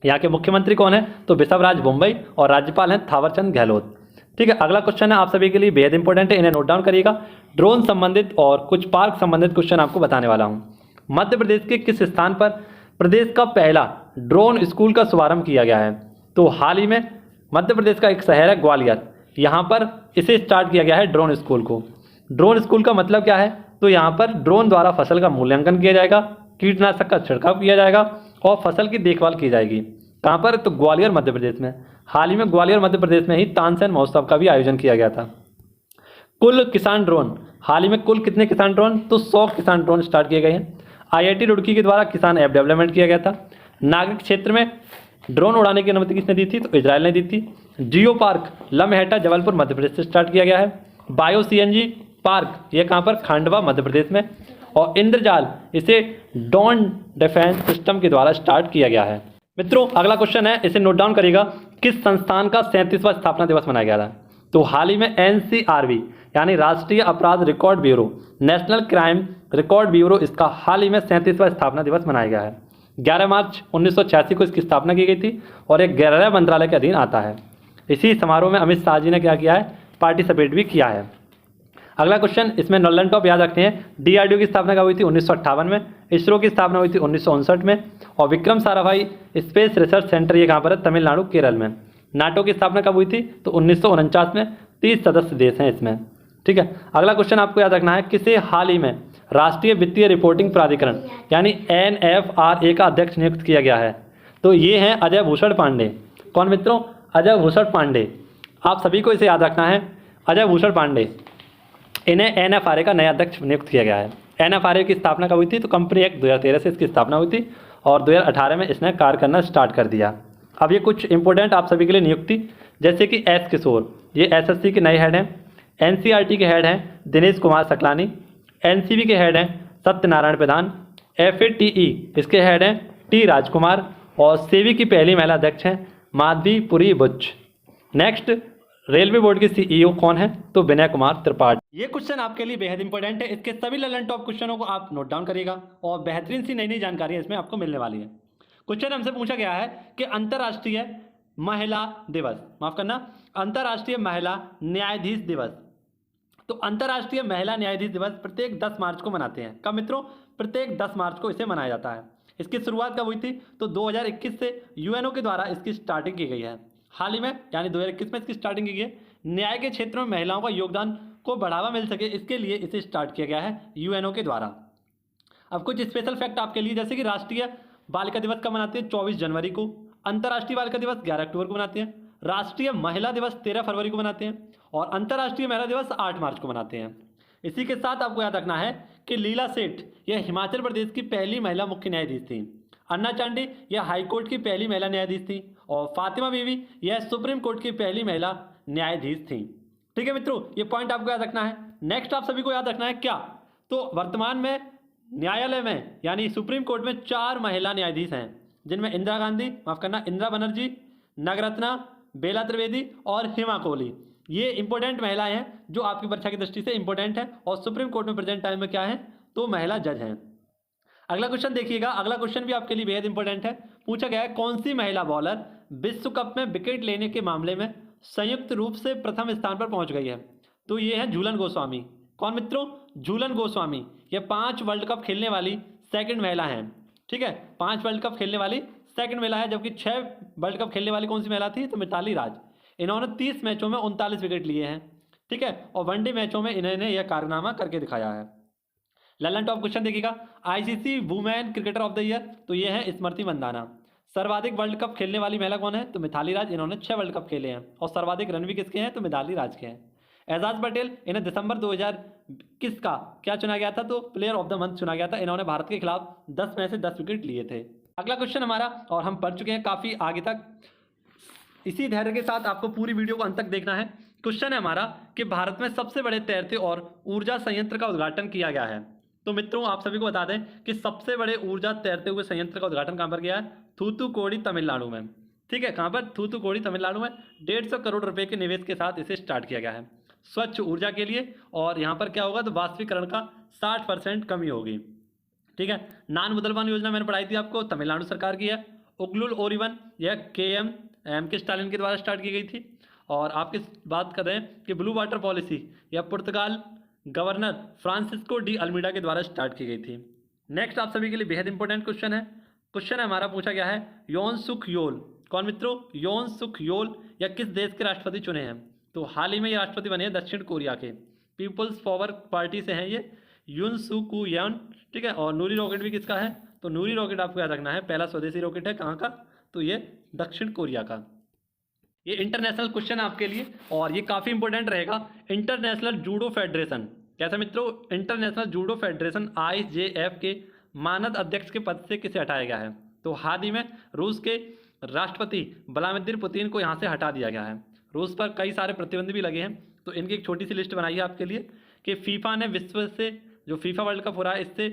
यहाँ के मुख्यमंत्री कौन है, तो बसवराज बोम्मई, और राज्यपाल हैं थावरचंद गहलोत। ठीक है, अगला क्वेश्चन है आप सभी के लिए बेहद इंपॉर्टेंट है, इन्हें नोट डाउन करिएगा। ड्रोन संबंधित और कुछ पार्क संबंधित क्वेश्चन आपको बताने वाला हूँ। मध्य प्रदेश के किस स्थान पर प्रदेश का पहला ड्रोन स्कूल का शुभारंभ किया गया है, तो हाल ही में मध्य प्रदेश का एक शहर है ग्वालियर, यहाँ पर इसे स्टार्ट किया गया है ड्रोन स्कूल को। ड्रोन स्कूल का मतलब क्या है, तो यहाँ पर ड्रोन द्वारा फसल का मूल्यांकन किया जाएगा, कीटनाशक का छिड़काव किया जाएगा और फसल की देखभाल की जाएगी। कहाँ पर, तो ग्वालियर मध्य प्रदेश में। हाल ही में ग्वालियर मध्य प्रदेश में ही तानसेन महोत्सव का भी आयोजन किया गया था। कुल किसान ड्रोन, हाल ही में कुल कितने किसान ड्रोन, तो 100 किसान ड्रोन स्टार्ट किए गए हैं। IIT रुड़की के द्वारा किसान ऐप डेवलपमेंट किया गया था। नागरिक क्षेत्र में ड्रोन उड़ाने की अनुमति किसने दी थी, तो इजराइल ने दी थी। जियो पार्क लम्हेटा जबलपुर मध्य प्रदेश से स्टार्ट किया गया है। बायो CNG पार्क ये कहाँ पर, खांडवा मध्य प्रदेश में। और इंद्रजाल इसे डॉन डिफेंस सिस्टम के द्वारा स्टार्ट किया गया है। मित्रों, अगला क्वेश्चन है, इसे नोट डाउन करिएगा। किस संस्थान का 37वां स्थापना दिवस मनाया गया था, तो हाल ही में NCRB यानी राष्ट्रीय अपराध record bureau, national crime record bureau, इसका हाल ही में 37वां स्थापना दिवस मनाया गया है। 11 मार्च 1986 को इसकी स्थापना की गई थी और एक गृह मंत्रालय के अधीन आता है। इसी समारोह में अमित शाह जी ने क्या किया है, पार्टिसिपेट भी किया है। अगला क्वेश्चन, इसमें नॉलेज टॉप याद रखते हैं। डीआरडीओ की स्थापना कब हुई थी? 1958 में। इसरो की स्थापना हुई थी 1959 में। और Vikram Sarabhai space research centre ये कहाँ पर है? तमिलनाडु, केरल में। नाटो की स्थापना कब हुई थी? तो 1949 में। 30 सदस्य देश हैं इसमें, ठीक है। अगला क्वेश्चन आपको याद रखना है, किसे हाल ही में राष्ट्रीय वित्तीय रिपोर्टिंग प्राधिकरण यानी NFRA का अध्यक्ष नियुक्त किया गया है? तो ये हैं अजय भूषण पांडे। कौन मित्रों? अजय भूषण पांडे। आप सभी को इसे याद रखना है, अजय भूषण पांडे। इन्हें NFRA का नया अध्यक्ष नियुक्त किया गया है। NFRA की स्थापना कब हुई थी? तो कंपनी एक्ट 2013 से इसकी स्थापना हुई थी और 2018 में इसने कार्य करना स्टार्ट कर दिया। अब ये कुछ इंपॉर्टेंट आप सभी के लिए नियुक्ति, जैसे कि एस किशोर, ये SSC के नए हेड हैं। NCERT के हेड हैं दिनेश कुमार सकलानी। NCB के हेड हैं सत्यनारायण प्रधान। FATE इसके हेड हैं T राजकुमार। और सेबी की पहली महिला अध्यक्ष हैं Madhavi Puri Buch. Next, railway board के CEO कौन है? तो विनय कुमार त्रिपाठी। ये क्वेश्चन आपके लिए बेहद इंपॉर्टेंट है। इसके सभी ललन टॉप क्वेश्चनों को आप नोट डाउन करिएगा और बेहतरीन सी नई नई जानकारी इसमें आपको मिलने वाली है। क्वेश्चन हमसे पूछा गया है कि अंतर्राष्ट्रीय महिला दिवस, माफ करना, अंतर्राष्ट्रीय महिला न्यायाधीश दिवस। तो अंतर्राष्ट्रीय महिला न्यायाधीश दिवस प्रत्येक 10 मार्च को मनाते हैं। कब मित्रों? प्रत्येक 10 मार्च को इसे मनाया जाता है। इसकी शुरुआत कब हुई थी? तो 2021 से UNO के द्वारा इसकी स्टार्टिंग की गई है। हाल ही में यानी 2021 में इसकी स्टार्टिंग की गई है। न्याय के क्षेत्र में महिलाओं का योगदान को बढ़ावा मिल सके, इसके लिए इसे स्टार्ट किया गया है UNO के द्वारा। अब कुछ स्पेशल फैक्ट आपके लिए, जैसे कि राष्ट्रीय बालिका दिवस कब मनाते हैं? 24 जनवरी को। अंतर्राष्ट्रीय बालिका दिवस 11 अक्टूबर को मनाते हैं। राष्ट्रीय महिला दिवस 13 फरवरी को मनाते हैं और अंतर्राष्ट्रीय महिला दिवस 8 मार्च को मनाते हैं। इसी के साथ आपको याद रखना है कि लीला सेठ यह हिमाचल प्रदेश की पहली महिला मुख्य न्यायाधीश थी। अन्ना चांडी यह हाईकोर्ट की पहली महिला न्यायाधीश थी और फातिमा बीवी यह सुप्रीम कोर्ट की पहली महिला न्यायाधीश थी। ठीक है मित्रों, ये पॉइंट आपको याद रखना है। नेक्स्ट आप सभी को याद रखना है क्या? तो वर्तमान में न्यायालय में यानी सुप्रीम कोर्ट में 4 महिला न्यायाधीश हैं, जिनमें इंदिरा गांधी, माफ करना, इंदिरा बनर्जी, नगरत्ना, बेला त्रिवेदी और हिमा कोहली। ये इंपॉर्टेंट महिलाएं हैं जो आपकी परीक्षा की दृष्टि से इंपॉर्टेंट है और सुप्रीम कोर्ट में प्रेजेंट टाइम में क्या है? तो महिला जज हैं। अगला क्वेश्चन देखिएगा। अगला क्वेश्चन भी आपके लिए बेहद इंपॉर्टेंट है। पूछा गया है, कौन सी महिला बॉलर विश्व कप में विकेट लेने के मामले में संयुक्त रूप से प्रथम स्थान पर पहुंच गई है? तो ये है झूलन गोस्वामी। कौन मित्रों? झूलन गोस्वामी। ये 5 वर्ल्ड कप खेलने वाली सेकंड महिला हैं। ठीक है, 5 वर्ल्ड कप खेलने वाली सेकंड महिला है, जबकि 6 वर्ल्ड कप खेलने वाली कौन सी महिला थी? तो मिताली राज। इन्होंने 30 मैचों में 39 विकेट लिए हैं। ठीक है, और वनडे मैचों में इन्होंने यह कारनामा करके दिखाया है। ललन टॉप क्वेश्चन देखिएगा, ICC women cricketer of the year, तो ये है स्मृति मंदाना। सर्वाधिक वर्ल्ड कप खेलने वाली महिला कौन है? तो मिताली राज। इन्होंने 6 वर्ल्ड कप खेले हैं और सर्वाधिक रन भी किसके हैं? तो मिताली राज के हैं। एजाज पटेल, इन्हें दिसंबर 2021 का क्या चुना गया था? तो प्लेयर ऑफ द मंथ चुना गया था। इन्होंने भारत के खिलाफ 10 में से 10 विकेट लिए थे। अगला क्वेश्चन हमारा, और हम पढ़ चुके हैं काफ़ी आगे तक, इसी धैर्य के साथ आपको पूरी वीडियो को अंत तक देखना है। क्वेश्चन है हमारा कि भारत में सबसे बड़े तैरते और ऊर्जा संयंत्र का उद्घाटन किया गया है। तो मित्रों आप सभी को बता दें कि सबसे बड़े ऊर्जा तैरते हुए संयंत्र का उद्घाटन कहाँ पर किया है? थूथुकुडी तमिलनाडु में। ठीक है, कहाँ पर? थूथुकुडी तमिलनाडु में। 150 करोड़ रुपए के निवेश के साथ इसे स्टार्ट किया गया है स्वच्छ ऊर्जा के लिए। और यहाँ पर क्या होगा? तो वाष्पीकरण का 60% कमी होगी। ठीक है, नान मुदलवान योजना मैंने पढ़ाई थी आपको, तमिलनाडु सरकार की है। उगलुल ओरिवन यह KM स्टालिन के द्वारा स्टार्ट की गई थी। और आपकी बात कर रहे हैं कि ब्लू वाटर पॉलिसी यह पुर्तगाल गवर्नर फ्रांसिस्को डी अल्मीडा के द्वारा स्टार्ट की गई थी। नेक्स्ट आप सभी के लिए बेहद इंपॉर्टेंट क्वेश्चन है। क्वेश्चन है हमारा, पूछा गया है योन सुख योल। कौन मित्रों? योन सुख योल या किस देश के राष्ट्रपति चुने हैं? तो हाल ही में ये राष्ट्रपति बने हैं दक्षिण कोरिया के, पीपल्स पावर पार्टी से हैं ये, यून सुक योन। ठीक है, और नूरी रॉकेट भी किसका है? तो नूरी रॉकेट आपको याद रखना है पहला स्वदेशी रॉकेट है, कहाँ का? तो ये दक्षिण कोरिया का। ये इंटरनेशनल क्वेश्चन है आपके लिए और ये काफ़ी इंपॉर्टेंट रहेगा। इंटरनेशनल जूडो फेडरेशन, कैसा मित्रों? इंटरनेशनल जूडो फेडरेशन IJF के मानद अध्यक्ष के पद से किसे हटाया गया है? तो हाल ही में रूस के राष्ट्रपति व्लादिमीर पुतिन को यहाँ से हटा दिया गया है। रूस पर कई सारे प्रतिबंध भी लगे हैं, तो इनकी एक छोटी सी लिस्ट बनाई है आपके लिए कि फीफा ने विश्व से जो फीफा वर्ल्ड कप हो रहा है इससे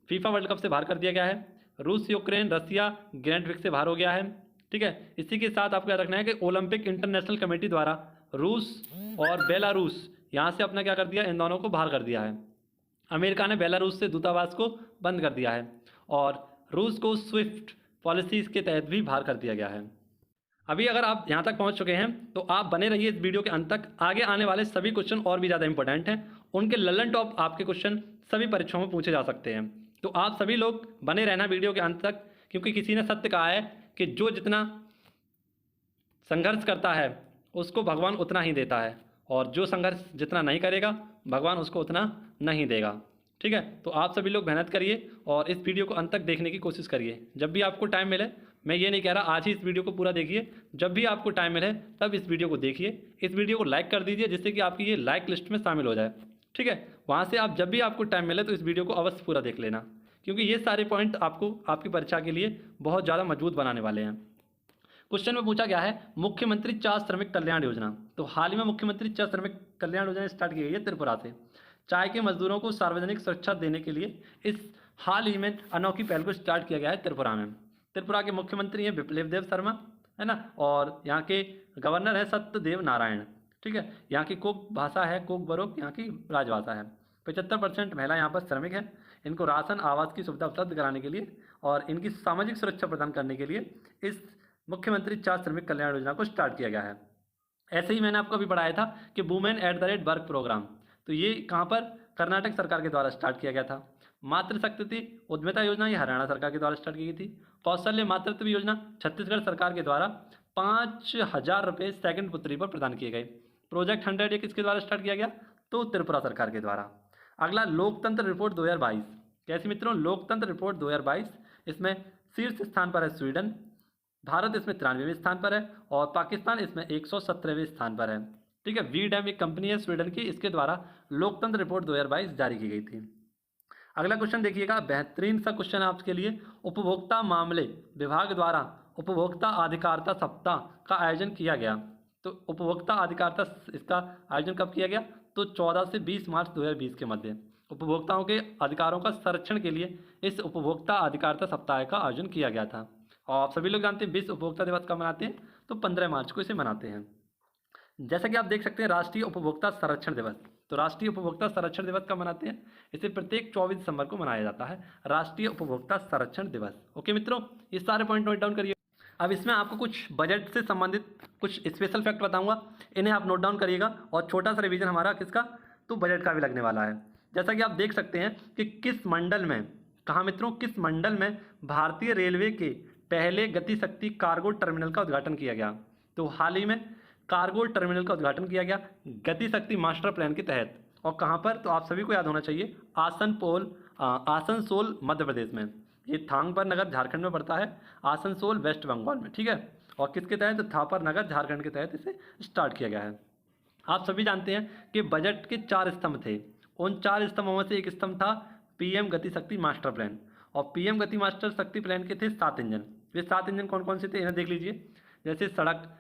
फीफा वर्ल्ड कप से बाहर कर दिया गया है। रूस, यूक्रेन, रसिया ग्रैंड प्रिक्स से बाहर हो गया है। ठीक है, इसी के साथ आपको याद रखना है कि ओलंपिक इंटरनेशनल कमेटी द्वारा रूस और बेलारूस यहाँ से अपना क्या कर दिया? इन दोनों को बाहर कर दिया है। अमेरिका ने बेलारूस से दूतावास को बंद कर दिया है और रूस को स्विफ्ट पॉलिसी के तहत भी बाहर कर दिया गया है। अभी अगर आप यहाँ तक पहुँच चुके हैं तो आप बने रहिए इस वीडियो के अंत तक। आगे आने वाले सभी क्वेश्चन और भी ज़्यादा इंपॉर्टेंट हैं, उनके लल्लन टॉप आपके क्वेश्चन सभी परीक्षाओं में पूछे जा सकते हैं। तो आप सभी लोग बने रहना वीडियो के अंत तक, क्योंकि किसी ने सत्य कहा है कि जो जितना संघर्ष करता है उसको भगवान उतना ही देता है, और जो संघर्ष जितना नहीं करेगा भगवान उसको उतना नहीं देगा। ठीक है, तो आप सभी लोग मेहनत करिए और इस वीडियो को अंत तक देखने की कोशिश करिए। जब भी आपको टाइम मिले, मैं ये नहीं कह रहा आज ही इस वीडियो को पूरा देखिए, जब भी आपको टाइम मिले तब इस वीडियो को देखिए। इस वीडियो को लाइक कर दीजिए जिससे कि आपकी ये लाइक लिस्ट में शामिल हो जाए। ठीक है, वहाँ से आप जब भी आपको टाइम मिले तो इस वीडियो को अवश्य पूरा देख लेना, क्योंकि ये सारे पॉइंट आपको आपकी परीक्षा के लिए बहुत ज़्यादा मजबूत बनाने वाले हैं। क्वेश्चन में पूछा गया है मुख्यमंत्री चाय श्रमिक कल्याण योजना। तो हाल ही में मुख्यमंत्री चाय श्रमिक कल्याण योजना स्टार्ट की गई है त्रिपुरा से। चाय के मजदूरों को सार्वजनिक सुरक्षा देने के लिए इस हाल ही में अनोखी पहल को स्टार्ट किया गया है त्रिपुरा में। त्रिपुरा के मुख्यमंत्री हैं विप्लव देव शर्मा, है ना, और यहाँ के गवर्नर है सत्यदेव नारायण। ठीक है, यहाँ की कोक भाषा है कोक बरोक, यहाँ की राजभाषा है। 75% महिला यहाँ पर श्रमिक है। इनको राशन आवास की सुविधा उपलब्ध कराने के लिए और इनकी सामाजिक सुरक्षा प्रदान करने के लिए इस मुख्यमंत्री चाय श्रमिक कल्याण योजना को स्टार्ट किया गया है। ऐसे ही मैंने आपको अभी पढ़ाया था कि women at the rate work programme, तो ये कहाँ पर कर्नाटक सरकार के द्वारा स्टार्ट किया गया था। मातृशक्ति उद्यमिता योजना ये हरियाणा सरकार के द्वारा स्टार्ट की गई थी। कौशल्य मातृत्व योजना छत्तीसगढ़ सरकार के द्वारा 5,000 रुपये सेकंड पुत्री पर प्रदान किए गए। प्रोजेक्ट 100 ये किसके द्वारा स्टार्ट किया गया, तो त्रिपुरा सरकार के द्वारा। अगला लोकतंत्र रिपोर्ट 2022, कैसी मित्रों, लोकतंत्र रिपोर्ट 2022, इसमें शीर्ष स्थान पर है स्वीडन, भारत इसमें 93वें स्थान पर है और पाकिस्तान इसमें 117वें स्थान पर है। ठीक है, वीडैम एक कंपनी है स्वीडन की, इसके द्वारा लोकतंत्र रिपोर्ट 2022 जारी की गई थी। अगला क्वेश्चन देखिएगा, बेहतरीन सा क्वेश्चन है आपके लिए। उपभोक्ता मामले विभाग द्वारा उपभोक्ता अधिकारिता सप्ताह का आयोजन किया गया। तो उपभोक्ता अधिकारिता इसका आयोजन कब किया गया, तो 14 से 20 मार्च 2020 के मध्य उपभोक्ताओं के अधिकारों का संरक्षण के लिए इस उपभोक्ता अधिकारिता सप्ताह का आयोजन किया गया था। और आप सभी लोग जानते हैं विश्व उपभोक्ता दिवस कब मनाते हैं, तो 15 मार्च को इसे मनाते हैं। जैसा कि आप देख सकते हैं राष्ट्रीय उपभोक्ता संरक्षण दिवस, तो राष्ट्रीय उपभोक्ता संरक्षण दिवस कब मनाते हैं, इसे प्रत्येक 24 दिसंबर को मनाया जाता है, राष्ट्रीय उपभोक्ता संरक्षण दिवस। ओके मित्रों, ये सारे पॉइंट नोट डाउन करिए। अब इसमें आपको कुछ बजट से संबंधित कुछ स्पेशल फैक्ट बताऊंगा, इन्हें आप नोट डाउन करिएगा। और छोटा सा रिवीजन हमारा किसका, तो बजट का भी लगने वाला है। जैसा कि आप देख सकते हैं कि किस मंडल में, कहाँ मित्रों, किस मंडल में भारतीय रेलवे के पहले गति शक्ति कार्गो टर्मिनल का उद्घाटन किया गया। तो हाल ही में कार्गो टर्मिनल का उद्घाटन किया गया गति शक्ति मास्टर प्लान के तहत। और कहाँ पर, तो आप सभी को याद होना चाहिए, आसनसोल मध्य प्रदेश में। ये थांगपर नगर झारखंड में पड़ता है, आसनसोल वेस्ट बंगाल में। ठीक है, और किसके तहत, थापर नगर झारखंड के तहत इसे स्टार्ट किया गया है। आप सभी जानते हैं कि बजट के 4 स्तंभ थे। उन 4 स्तंभों में से एक स्तंभ था पीएम गति शक्ति मास्टर प्लान, और पीएम गति मास्टर शक्ति प्लान के थे 7 इंजन। वे 7 इंजन कौन कौन से थे, इन्हें देख लीजिए। जैसे सड़क,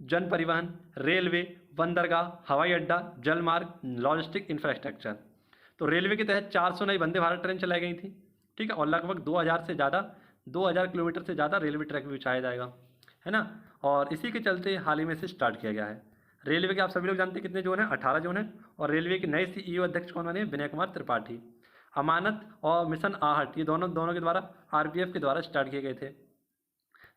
जन परिवहन, रेलवे, बंदरगाह, हवाई अड्डा, जलमार्ग, लॉजिस्टिक इंफ्रास्ट्रक्चर। तो रेलवे के तहत 400 नई वंदे भारत ट्रेन चलाई गई थी। ठीक है, और लगभग 2000 किलोमीटर से ज़्यादा रेलवे ट्रैक भी बिछाया जाएगा, है ना। और इसी के चलते हाल ही में इसे स्टार्ट किया गया है। रेलवे के आप सभी लोग जानते हैं कितने जोन हैं, 18 जोन हैं। और रेलवे के नए सीईओ अध्यक्ष कौन बने, विनय कुमार त्रिपाठी। अमानत और मिशन आहट, ये दोनों के द्वारा आरपीएफ के द्वारा स्टार्ट किए गए थे।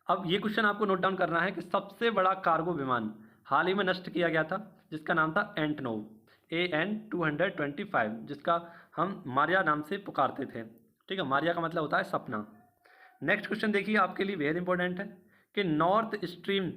अब ये क्वेश्चन आपको नोट डाउन करना है कि सबसे बड़ा कार्गो विमान हाल ही में नष्ट किया गया था, जिसका नाम था एंटनोव AN-225, जिसका हम मारिया नाम से पुकारते थे। ठीक है, मारिया का मतलब होता है सपना। नेक्स्ट क्वेश्चन देखिए, आपके लिए बेहद इंपॉर्टेंट है कि नॉर्थ स्ट्रीम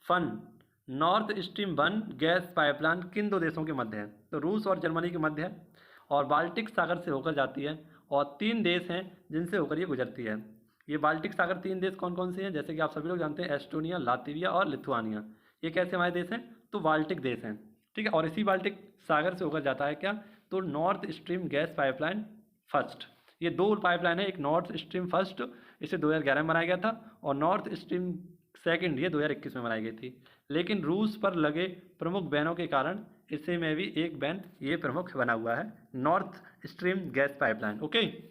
1 गैस पाइपलाइन किन 2 देशों के मध्य है, तो रूस और जर्मनी के मध्य है, और बाल्टिक सागर से होकर जाती है, और 3 देश हैं जिनसे होकर ये गुजरती है। ये बाल्टिक सागर 3 देश कौन कौन से हैं, जैसे कि आप सभी लोग जानते हैं, एस्टोनिया, लातविया और लिथुआनिया। ये कैसे हमारे देश हैं, तो बाल्टिक देश हैं। ठीक है, और इसी बाल्टिक सागर से होकर जाता है क्या, तो north stream gas pipeline first. ये 2 पाइपलाइन है, एक नॉर्थ स्ट्रीम फर्स्ट, इसे 2011 में बनाया गया था, और नॉर्थ स्ट्रीम सेकंड ये 2021 में बनाई गई थी। लेकिन रूस पर लगे प्रमुख बैनों के कारण इसे में भी एक बैन ये प्रमुख बना हुआ है, north stream gas pipeline. Okay,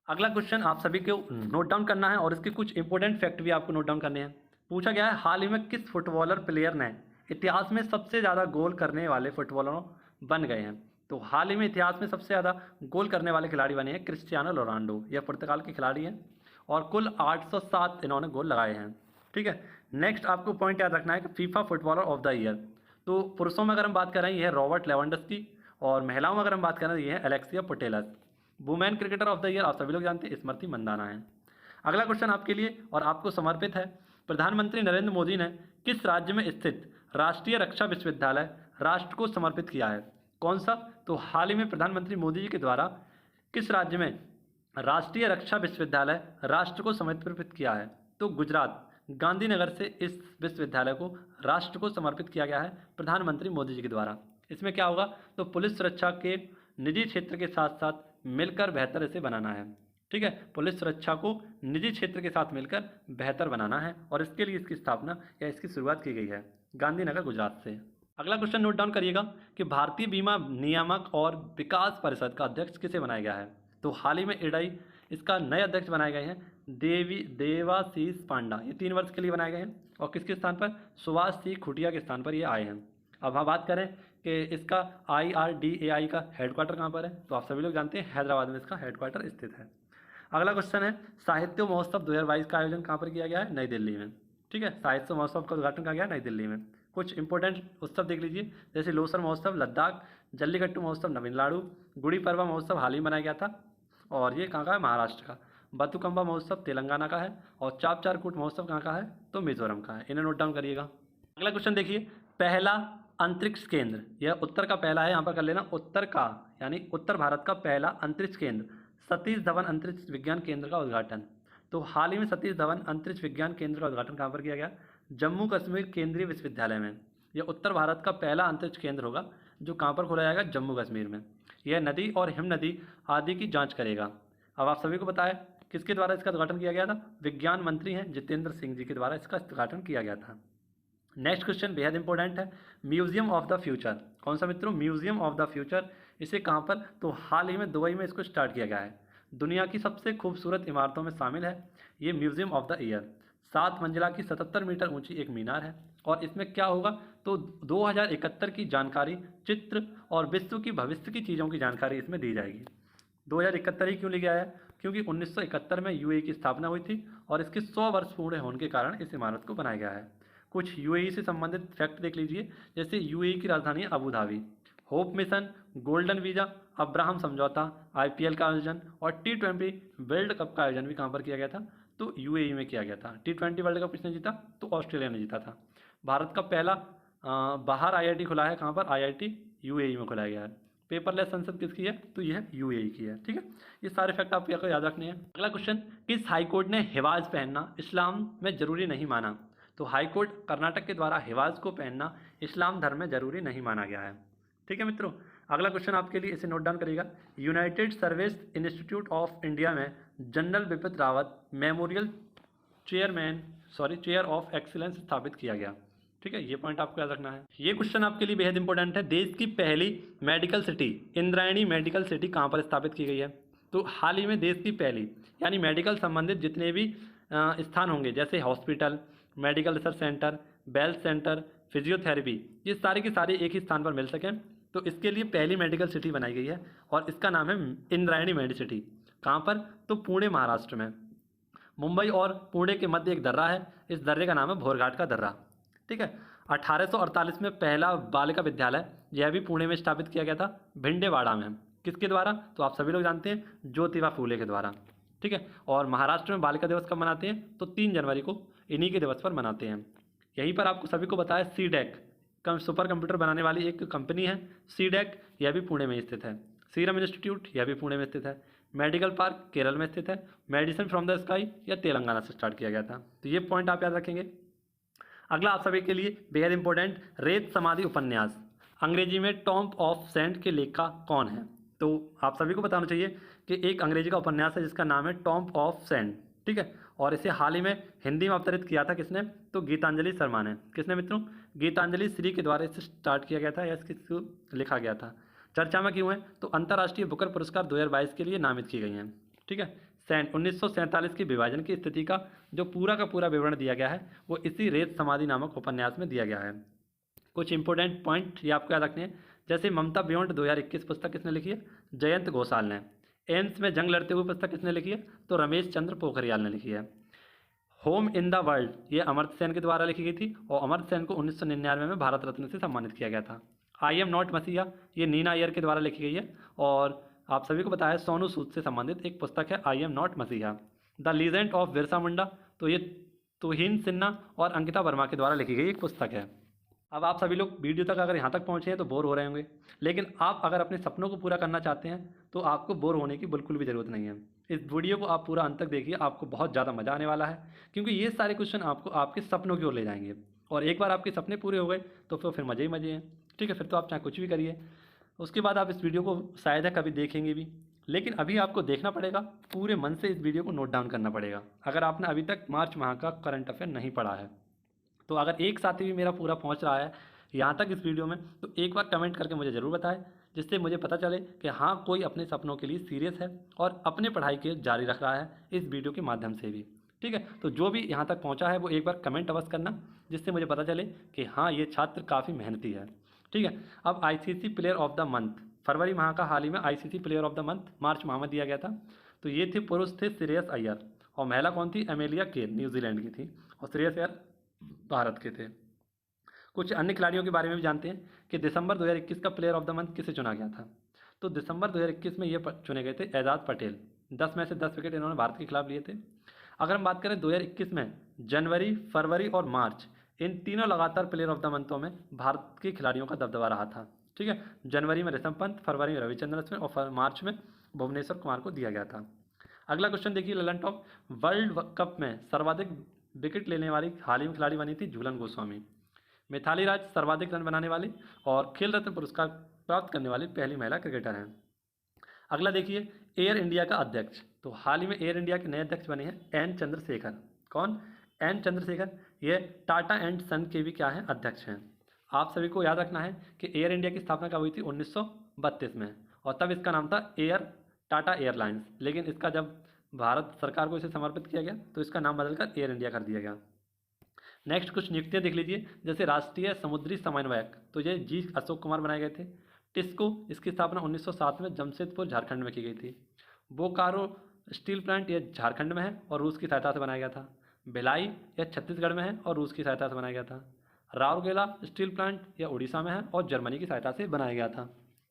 अगला क्वेश्चन आप सभी को नोट डाउन करना है, और इसके कुछ इंपॉर्टेंट फैक्ट भी आपको नोट डाउन करने हैं। पूछा गया है हाल ही में किस फुटबॉलर प्लेयर ने इतिहास में सबसे ज़्यादा गोल करने वाले फुटबॉलरों बन गए हैं। तो हाल ही में इतिहास में सबसे ज़्यादा गोल करने वाले खिलाड़ी बने हैं क्रिस्टियानो रोनाल्डो। यह पुर्तगाल के खिलाड़ी हैं, और कुल 807 इन्होंने गोल लगाए हैं। ठीक है, नेक्स्ट आपको पॉइंट याद रखना है कि FIFA footballer of the year, तो पुरुषों में अगर हम बात कर रहे हैं ये है रॉबर्ट लेवेंडस्की, और महिलाओं में अगर हम बात कर रहे हैं ये है Alexia Putellas. Women cricketer of the year आप सभी लोग जानते हैं स्मृति मंदाना है। अगला क्वेश्चन आपके लिए और आपको समर्पित है। प्रधानमंत्री नरेंद्र मोदी ने किस राज्य में स्थित राष्ट्रीय रक्षा विश्वविद्यालय राष्ट्र को समर्पित किया है? कौन सा? तो हाल ही में प्रधानमंत्री मोदी जी के द्वारा किस राज्य में राष्ट्रीय रक्षा विश्वविद्यालय राष्ट्र को समर्पित किया है? तो गुजरात, गांधीनगर से इस विश्वविद्यालय को राष्ट्र को समर्पित किया गया है प्रधानमंत्री मोदी जी के द्वारा। इसमें क्या होगा? तो पुलिस सुरक्षा के निजी क्षेत्र के साथ साथ मिलकर बेहतर इसे बनाना है। ठीक है, पुलिस सुरक्षा को निजी क्षेत्र के साथ मिलकर बेहतर बनाना है और इसके लिए इसकी स्थापना या इसकी शुरुआत की गई है गांधीनगर गुजरात से। अगला क्वेश्चन नोट डाउन करिएगा कि भारतीय बीमा नियामक और विकास परिषद का अध्यक्ष किसे बनाया गया है? तो हाल ही में इडाई इसका नए अध्यक्ष बनाए गए हैं देवाशीष पांडा। ये 3 वर्ष के लिए बनाए गए हैं और किसके स्थान पर? सुभाष सिंह खुटिया के स्थान पर ये आए हैं। अब हम बात करें कि इसका IRDAI का हेडक्वार्टर कहाँ पर है? तो आप सभी लोग जानते हैं हैदराबाद में इसका हेडक्वार्टर स्थित है। अगला क्वेश्चन है साहित्य महोत्सव 2022 का आयोजन कहाँ पर किया गया है? नई दिल्ली में। ठीक है, साहित्य महोत्सव का उद्घाटन किया गया नई दिल्ली में। कुछ इंपॉर्टेंट उत्सव देख लीजिए, जैसे लोसर महोत्सव लद्दाख, जल्लीकट्टू महोत्सव तमिलनाडु, गुड़ी पड़वा महोत्सव हाल ही बनाया गया था और ये कहाँ का है? महाराष्ट्र का। बतुकम्बा महोत्सव तेलंगाना का है और चापचारकूट महोत्सव कहाँ का है? तो मिजोरम का है। इन्हें नोट डाउन करिएगा। अगला क्वेश्चन देखिए, पहला अंतरिक्ष केंद्र, यह उत्तर का पहला है, यहाँ पर कर लेना उत्तर का, यानी उत्तर भारत का पहला अंतरिक्ष केंद्र सतीश धवन अंतरिक्ष विज्ञान केंद्र का उद्घाटन। तो हाल ही में सतीश धवन अंतरिक्ष विज्ञान केंद्र का उद्घाटन कहाँ पर किया गया? जम्मू कश्मीर केंद्रीय विश्वविद्यालय में। यह उत्तर भारत का पहला अंतरिक्ष केंद्र होगा जो कहाँ पर खोला जाएगा? जम्मू कश्मीर में। यह नदी और हिम नदी आदि की जाँच करेगा। अब आप सभी को पता है किसके द्वारा इसका उद्घाटन किया गया था? विज्ञान मंत्री हैं जितेंद्र सिंह जी के द्वारा इसका उद्घाटन किया गया था। नेक्स्ट क्वेश्चन बेहद इंपॉर्टेंट है, म्यूजियम ऑफ द फ्यूचर। कौन सा मित्रों? Museum of the future. इसे कहाँ पर? तो हाल ही में दुबई में इसको स्टार्ट किया गया है। दुनिया की सबसे खूबसूरत इमारतों में शामिल है ये म्यूजियम ऑफ द ईयर। 7 मंजिला की 77 मीटर ऊंची एक मीनार है और इसमें क्या होगा? तो 2071 की जानकारी, चित्र और विश्व की भविष्य की चीज़ों की जानकारी इसमें दी जाएगी। 2071 ही क्यों लिया गया है? क्योंकि 1971 में यूएई की स्थापना हुई थी और इसके 100 वर्ष पूरे होने के कारण इस इमारत को बनाया गया है। कुछ यूएई से संबंधित फैक्ट देख लीजिए, जैसे यूएई की राजधानी है Abu Dhabi, hope mission, golden visa, Abraham समझौता, IPL का आयोजन और T20 वर्ल्ड कप का आयोजन भी कहाँ पर किया गया था? तो यूएई में किया गया था। T20 वर्ल्ड कप किसने जीता? तो ऑस्ट्रेलिया ने जीता था। भारत का पहला बाहर IIT खुला है कहाँ पर? IIT यूएई में खुलाया गया है। पेपरलेस संसद किसकी है? तो यह यूएई की है। ठीक है, ये सारे फैक्ट आपको याद रखने हैं। अगला क्वेश्चन, किस हाईकोर्ट ने हिवाज पहनना इस्लाम में जरूरी नहीं माना? तो हाईकोर्ट कर्नाटक के द्वारा हिवाज को पहनना इस्लाम धर्म में जरूरी नहीं माना गया है। ठीक है मित्रों, अगला क्वेश्चन आपके लिए, इसे नोट डाउन करिएगा। United Service Institute of India में General Bipin Rawat Memorial Chair of Excellence स्थापित किया गया। ठीक है, ये पॉइंट आपको याद रखना है। ये क्वेश्चन आपके लिए बेहद इंपॉर्टेंट है। देश की पहली medical city Indrayani medical city कहाँ पर स्थापित की गई है? तो हाल ही में देश की पहली, यानी मेडिकल संबंधित जितने भी स्थान होंगे, जैसे hospital, medical research centre, wealth centre, physiotherapy, ये सारे के सारे एक ही स्थान पर मिल सकें, तो इसके लिए पहली मेडिकल सिटी बनाई गई है और इसका नाम है इंद्रायणी मेडिसिटी। कहाँ पर? तो पुणे महाराष्ट्र में। मुंबई और पुणे के मध्य एक दर्रा है, इस दर्रे का नाम है भोरघाट का दर्रा। ठीक है, 1848 में पहला बालिका विद्यालय यह भी पुणे में स्थापित किया गया था, भिंडेवाड़ा में। किसके द्वारा? तो आप सभी लोग जानते हैं ज्योतिबा फूले के द्वारा। ठीक है, और महाराष्ट्र में बालिका दिवस कब मनाते हैं? तो 3 जनवरी को इन्हीं के दिवस पर मनाते हैं। यहीं पर आपको सभी को बताया सीडेक सुपर कंप्यूटर बनाने वाली एक कंपनी है सीडेक, यह भी पुणे में स्थित है। सीरम इंस्टीट्यूट यह भी पुणे में स्थित है। मेडिकल पार्क केरल में स्थित है। मेडिसिन फ्रॉम द स्काई यह तेलंगाना से स्टार्ट किया गया था। तो ये पॉइंट आप याद रखेंगे। अगला आप सभी के लिए बेहद इंपॉर्टेंट, रेत समाधि उपन्यास अंग्रेजी में टॉम्ब ऑफ सेंट के लेखक कौन है? तो आप सभी को बताना चाहिए कि एक अंग्रेजी का उपन्यास है जिसका नाम है टॉम्ब ऑफ सेंट। ठीक है, और इसे हाल ही में हिंदी में अवतरित किया था किसने? तो गीतांजलि शर्मा ने। किसने मित्रों? गीतांजलि श्री के द्वारा इसे स्टार्ट किया गया था या इसको लिखा गया था। चर्चा में क्यों है? तो अंतर्राष्ट्रीय बुकर पुरस्कार 2022 के लिए नामित की गई हैं। ठीक है, 1947 की विभाजन की स्थिति का जो पूरा का पूरा विवरण दिया गया है वो इसी रेत समाधि नामक उपन्यास में दिया गया है। कुछ इंपॉर्टेंट पॉइंट ये आपको याद रखने हैं, जैसे ममता बियॉन्ड 2021 पुस्तक किसने लिखी है? जयंत घोषाल ने। एम्स में जंग लड़ते हुए पुस्तक किसने लिखी है? तो रमेश चंद्र पोखरियाल ने लिखी है। होम इन द वर्ल्ड ये अमर्त्य सेन के द्वारा लिखी गई थी और अमर्त्य सेन को 1999 में भारत रत्न से सम्मानित किया गया था। आई एम नॉट मसीहा ये नीना अय्यर के द्वारा लिखी गई है और आप सभी को पता है सोनू सूद से संबंधित एक पुस्तक है आई एम नॉट मसीहा। The legend of Birsa Munda तो ये तुहिन सिन्हा और अंकिता वर्मा के द्वारा लिखी गई एक पुस्तक है। अब आप सभी लोग वीडियो तक अगर यहाँ तक पहुँचे हैं तो बोर हो रहे होंगे, लेकिन आप अगर अपने सपनों को पूरा करना चाहते हैं तो आपको बोर होने की बिल्कुल भी ज़रूरत नहीं है। इस वीडियो को आप पूरा अंत तक देखिए, आपको बहुत ज़्यादा मज़ा आने वाला है क्योंकि ये सारे क्वेश्चन आपको आपके सपनों की ओर ले जाएंगे और एक बार आपके सपने पूरे हो गए तो फिर मज़े ही मज़े हैं। ठीक है, फिर तो आप चाहे कुछ भी करिए, उसके बाद आप इस वीडियो को शायद है कभी देखेंगे भी, लेकिन अभी आपको देखना पड़ेगा, पूरे मन से इस वीडियो को नोट डाउन करना पड़ेगा। अगर आपने अभी तक मार्च माह का करंट अफेयर नहीं पढ़ा है तो अगर एक साथी भी मेरा पूरा पहुंच रहा है यहाँ तक इस वीडियो में तो एक बार कमेंट करके मुझे ज़रूर बताएं, जिससे मुझे पता चले कि हाँ कोई अपने सपनों के लिए सीरियस है और अपने पढ़ाई के जारी रख रहा है इस वीडियो के माध्यम से भी। ठीक है, तो जो भी यहाँ तक पहुँचा है वो एक बार कमेंट अवश्य करना, जिससे मुझे पता चले कि हाँ ये छात्र काफ़ी मेहनती है। ठीक है, अब ICC player of the month फरवरी माह का हाल ही में ICC player of the month मार्च माह में दिया गया था। तो ये थे पुरुष थे श्रेयस अय्यर और महिला कौन थी? एमेलिया केन न्यूजीलैंड की थी और श्रेयस अय्यर भारत के थे। कुछ अन्य खिलाड़ियों के बारे में भी जानते हैं कि दिसंबर 2021 का प्लेयर ऑफ द मंथ किसे चुना गया था? तो दिसंबर 2021 में ये चुने गए थे एजाज पटेल। 10 में से 10 विकेट इन्होंने भारत के खिलाफ लिए थे। अगर हम बात करें 2021 में जनवरी, फरवरी और मार्च इन तीनों लगातार प्लेयर ऑफ द मंथों में भारत के खिलाड़ियों का दबदबा रहा था। ठीक है, जनवरी में ऋषभ पंत, फरवरी में रविचंद्रन अश्विन और मार्च में भुवनेश्वर कुमार को दिया गया था। अगला क्वेश्चन देखिए, ललन टॉप वर्ल्ड कप में सर्वाधिक विकेट लेने वाली हाल ही में खिलाड़ी बनी थी झूलन गोस्वामी। मिथाली राज सर्वाधिक रन बनाने वाली और खेल रत्न पुरस्कार प्राप्त करने वाली पहली महिला क्रिकेटर हैं। अगला देखिए, एयर इंडिया का अध्यक्ष, तो हाल ही में एयर इंडिया के नए अध्यक्ष बने हैं एन चंद्रशेखर। कौन? एन चंद्रशेखर। ये टाटा एंड सन के भी क्या हैं? अध्यक्ष हैं। आप सभी को याद रखना है कि एयर इंडिया की स्थापना कब हुई थी? 1932 में, और तब इसका नाम था एयर टाटा एयरलाइंस, लेकिन इसका जब भारत सरकार को इसे समर्पित किया गया तो इसका नाम बदलकर एयर इंडिया कर दिया गया। नेक्स्ट कुछ नियुक्तियां देख लीजिए, जैसे राष्ट्रीय समुद्री समन्वयक, तो ये जी अशोक कुमार बनाए गए थे। टिस्को, इसकी स्थापना 1907 में जमशेदपुर झारखंड में की गई थी। बोकारो स्टील प्लांट ये झारखंड में है और रूस की सहायता से बनाया गया था। भिलाई यह छत्तीसगढ़ में है और रूस की सहायता से बनाया गया था। राउरकेला स्टील प्लांट यह उड़ीसा में है और जर्मनी की सहायता से बनाया गया था।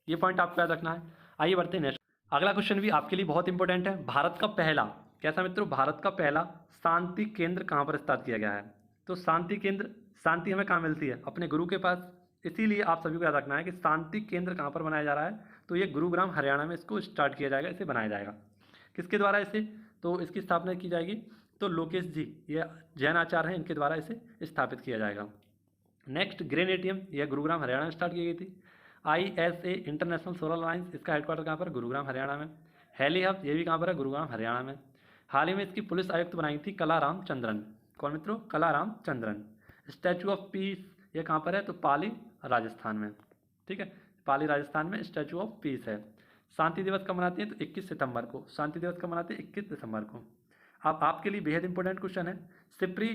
ये पॉइंट आपको याद रखना है। आइए बढ़ते हैं नेक्स्ट। अगला क्वेश्चन भी आपके लिए बहुत इंपॉर्टेंट है। भारत का पहला, कैसा मित्रों, भारत का पहला शांति केंद्र कहाँ पर स्थापित किया गया है? तो शांति केंद्र, शांति हमें कहाँ मिलती है? अपने गुरु के पास। इसीलिए आप सभी को याद रखना है कि शांति केंद्र कहाँ पर बनाया जा रहा है, तो ये गुरुग्राम हरियाणा में इसको स्टार्ट किया जाएगा, इसे बनाया जाएगा। किसके द्वारा इसे? तो इसकी स्थापना की जाएगी तो लोकेश जी, ये जैन आचार्य हैं, इनके द्वारा इसे स्थापित किया जाएगा। नेक्स्ट ग्रेन एटीएम, यह गुरुग्राम हरियाणा में स्टार्ट की गई थी। ISA इंटरनेशनल सोलर अलायंस, इसका हेडक्वार्टर कहाँ पर? गुरुग्राम हरियाणा में। हेली हब, ये भी कहाँ पर है? गुरुग्राम हरियाणा में। हाल ही में इसकी पुलिस आयुक्त बनाई थी कलाराम चंद्रन। कौन मित्रों? Kalaram Chandran. Statue of peace, ये कहाँ पर है? तो पाली राजस्थान में। ठीक है, पाली राजस्थान में स्टैचू ऑफ पीस है। शांति दिवस कब मनाते हैं? तो 21 सितंबर को। शांति दिवस कब मनाते हैं? 21 दिसंबर को। अब आपके लिए बेहद इंपॉर्टेंट क्वेश्चन है सिप्री,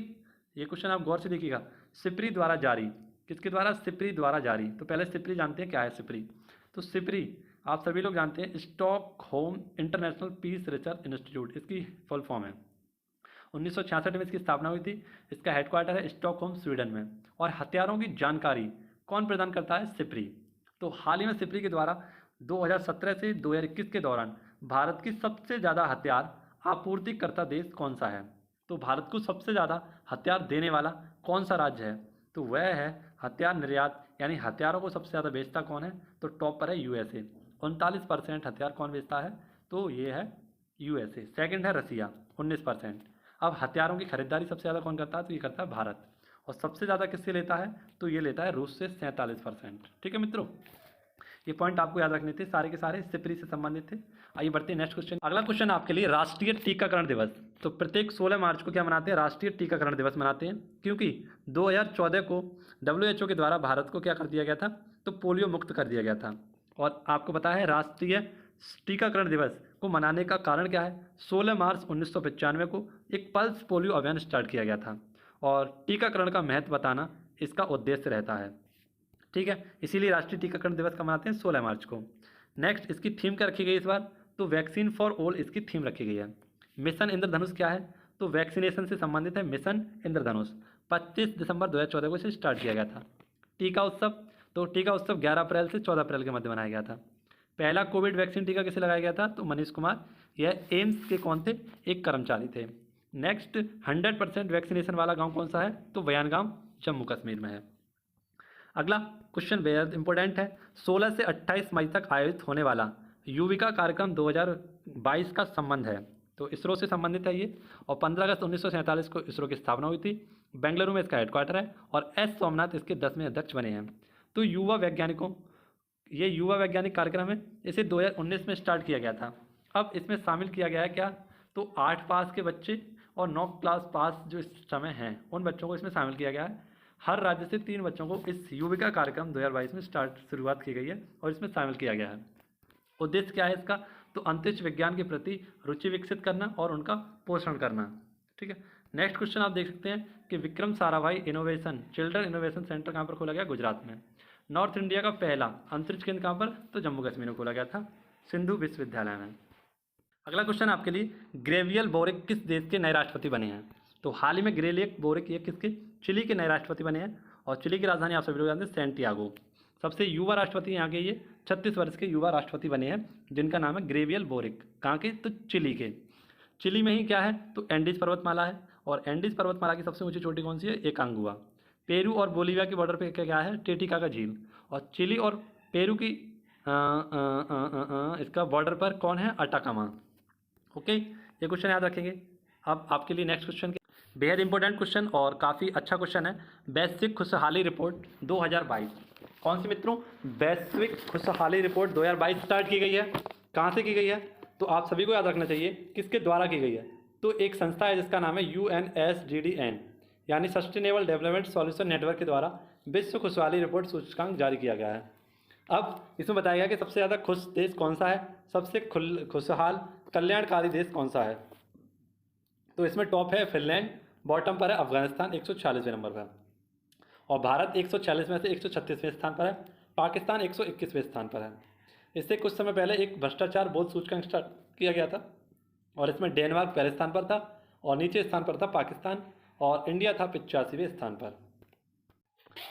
ये क्वेश्चन आप गौर से देखिएगा। सिप्री द्वारा जारी, किसके द्वारा? सिप्री द्वारा जारी। तो पहले सिप्री जानते हैं क्या है सिप्री? तो सिप्री आप सभी लोग जानते हैं Stockholm International Peace Research Institute, इसकी फुल फॉर्म है। 1966 में इसकी स्थापना हुई थी। इसका हेडक्वार्टर है स्टॉकहोम स्वीडन में। और हथियारों की जानकारी कौन प्रदान करता है? सिप्री। तो हाल ही में सिप्री के द्वारा 2017 से 2021 के दौरान भारत की सबसे ज़्यादा हथियार आपूर्तिकर्ता देश कौन सा है? तो भारत को सबसे ज़्यादा हथियार देने वाला कौन सा राज्य है? तो वह है हथियार निर्यात, यानी हथियारों को सबसे ज़्यादा बेचता कौन है? तो टॉप पर है USA। 39% हथियार कौन बेचता है? तो ये है USA। सेकंड है रसिया 19%। अब हथियारों की खरीदारी सबसे ज़्यादा कौन करता है? तो ये करता है भारत। और सबसे ज़्यादा किससे लेता है? तो ये लेता है रूस से 47%। ठीक है मित्रों, ये पॉइंट आपको याद रखने थे, सारे के सारे सिप्री से संबंधित थे। आइए बढ़ते हैं नेक्स्ट क्वेश्चन। अगला क्वेश्चन आपके लिए राष्ट्रीय टीकाकरण दिवस। तो प्रत्येक 16 मार्च को क्या मनाते हैं? राष्ट्रीय टीकाकरण दिवस मनाते हैं, क्योंकि 2014 को WHO के द्वारा भारत को क्या कर दिया गया था? तो पोलियो मुक्त कर दिया गया था। और आपको पता है राष्ट्रीय टीकाकरण दिवस को मनाने का कारण क्या है? 16 मार्च 1995 को एक पल्स पोलियो अभियान स्टार्ट किया गया था और टीकाकरण का महत्व बताना इसका उद्देश्य रहता है। ठीक है, इसीलिए राष्ट्रीय टीकाकरण दिवस का मनाते हैं 16 मार्च को। नेक्स्ट इसकी थीम क्या रखी गई इस बार? तो वैक्सीन फॉर ऑल इसकी थीम रखी गई है। मिशन इंद्रधनुष क्या है, तो वैक्सीनेशन से संबंधित है मिशन इंद्रधनुष। 25 दिसंबर 2014 को इसे स्टार्ट किया गया था। टीका उत्सव, तो टीका उत्सव 11 अप्रैल से 14 अप्रैल के मध्य मनाया गया था। पहला कोविड वैक्सीन टीका किसे लगाया गया था, तो मनीष कुमार, यह एम्स के कौन थे, एक कर्मचारी थे। नेक्स्ट 100% वैक्सीनेशन वाला गांव कौन सा है, तो बयान गांव जम्मू कश्मीर में है। अगला क्वेश्चन बेहद इंपॉर्टेंट है। 16 से 28 मई तक आयोजित होने वाला युविका कार्यक्रम 2022 का संबंध है, तो इसरो से संबंधित है ये। और 15 अगस्त 1947 को इसरो की स्थापना हुई थी। बेंगलुरु में इसका हेडक्वार्टर है और एस सोमनाथ इसके 10वें अध्यक्ष बने हैं। तो युवा वैज्ञानिकों, ये युवा वैज्ञानिक कार्यक्रम है, इसे 2019 में स्टार्ट किया गया था। अब इसमें शामिल किया गया है क्या, तो 8 पास के बच्चे और 9 क्लास पास जो इस समय हैं उन बच्चों को इसमें शामिल किया गया है। हर राज्य से 3 बच्चों को इस युविका कार्यक्रम 2022 में शुरुआत की गई है और इसमें शामिल किया गया है। उद्देश्य क्या है इसका, तो अंतरिक्ष विज्ञान के प्रति रुचि विकसित करना और उनका पोषण करना। ठीक है, नेक्स्ट क्वेश्चन आप देख सकते हैं कि Vikram Sarabhai innovation children innovation centre कहाँ पर खोला गया, गुजरात में। नॉर्थ इंडिया का पहला अंतरिक्ष केंद्र कहाँ पर, तो जम्मू कश्मीर में खोला गया था, सिंधु विश्वविद्यालय में। अगला क्वेश्चन आपके लिए, ग्रेवियल बोरिक किस देश के नए राष्ट्रपति बने हैं, तो हाल ही में ग्रेलियक बोरिक ये किसके, चिली के नए राष्ट्रपति बने हैं। और चिली की राजधानी आप सभी लोग जानते हैं सैंटियागो। सबसे युवा राष्ट्रपति यहाँ के ये 36 वर्ष के युवा राष्ट्रपति बने हैं जिनका नाम है ग्रेवियल बोरिक। कहाँ के, तो चिली के। चिली में ही क्या है, तो एंडीज पर्वतमाला है और एंडीज पर्वतमाला की सबसे ऊंची चोटी कौन सी है, एकांगुआ। पेरू और बोलीविया के बॉर्डर पे क्या है, टिटिकाका झील। और चिली और पेरू की इसका बॉर्डर पर कौन है, अटाकामा। ओके, ये क्वेश्चन याद रखेंगे। अब आपके लिए नेक्स्ट क्वेश्चन, बेहद इंपॉर्टेंट क्वेश्चन और काफ़ी अच्छा क्वेश्चन है। वैश्विक खुशहाली रिपोर्ट 2022 कौन सी मित्रों, वैश्विक खुशहाली रिपोर्ट 2022 स्टार्ट की गई है। कहाँ से की गई है, तो आप सभी को याद रखना चाहिए किसके द्वारा की गई है, तो एक संस्था है जिसका नाम है UNSDDN यानी सस्टेनेबल डेवलपमेंट सॉल्यूशन नेटवर्क के द्वारा विश्व खुशहाली रिपोर्ट सूचकांक जारी किया गया है। अब इसमें बताया गया कि सबसे ज़्यादा खुश देश कौन सा है, सबसे खुशहाल कल्याणकारी देश कौन सा है, तो इसमें टॉप है फिनलैंड, बॉटम पर है अफगानिस्तान 146वें नंबर पर, और भारत 146 में से 136वें स्थान पर है, पाकिस्तान 121वें स्थान पर है। इससे कुछ समय पहले एक भ्रष्टाचार बोध सूचकांक स्टार्ट किया गया था और इसमें डेनमार्क पहले स्थान पर था और नीचे स्थान पर था पाकिस्तान और इंडिया था 85वें स्थान पर।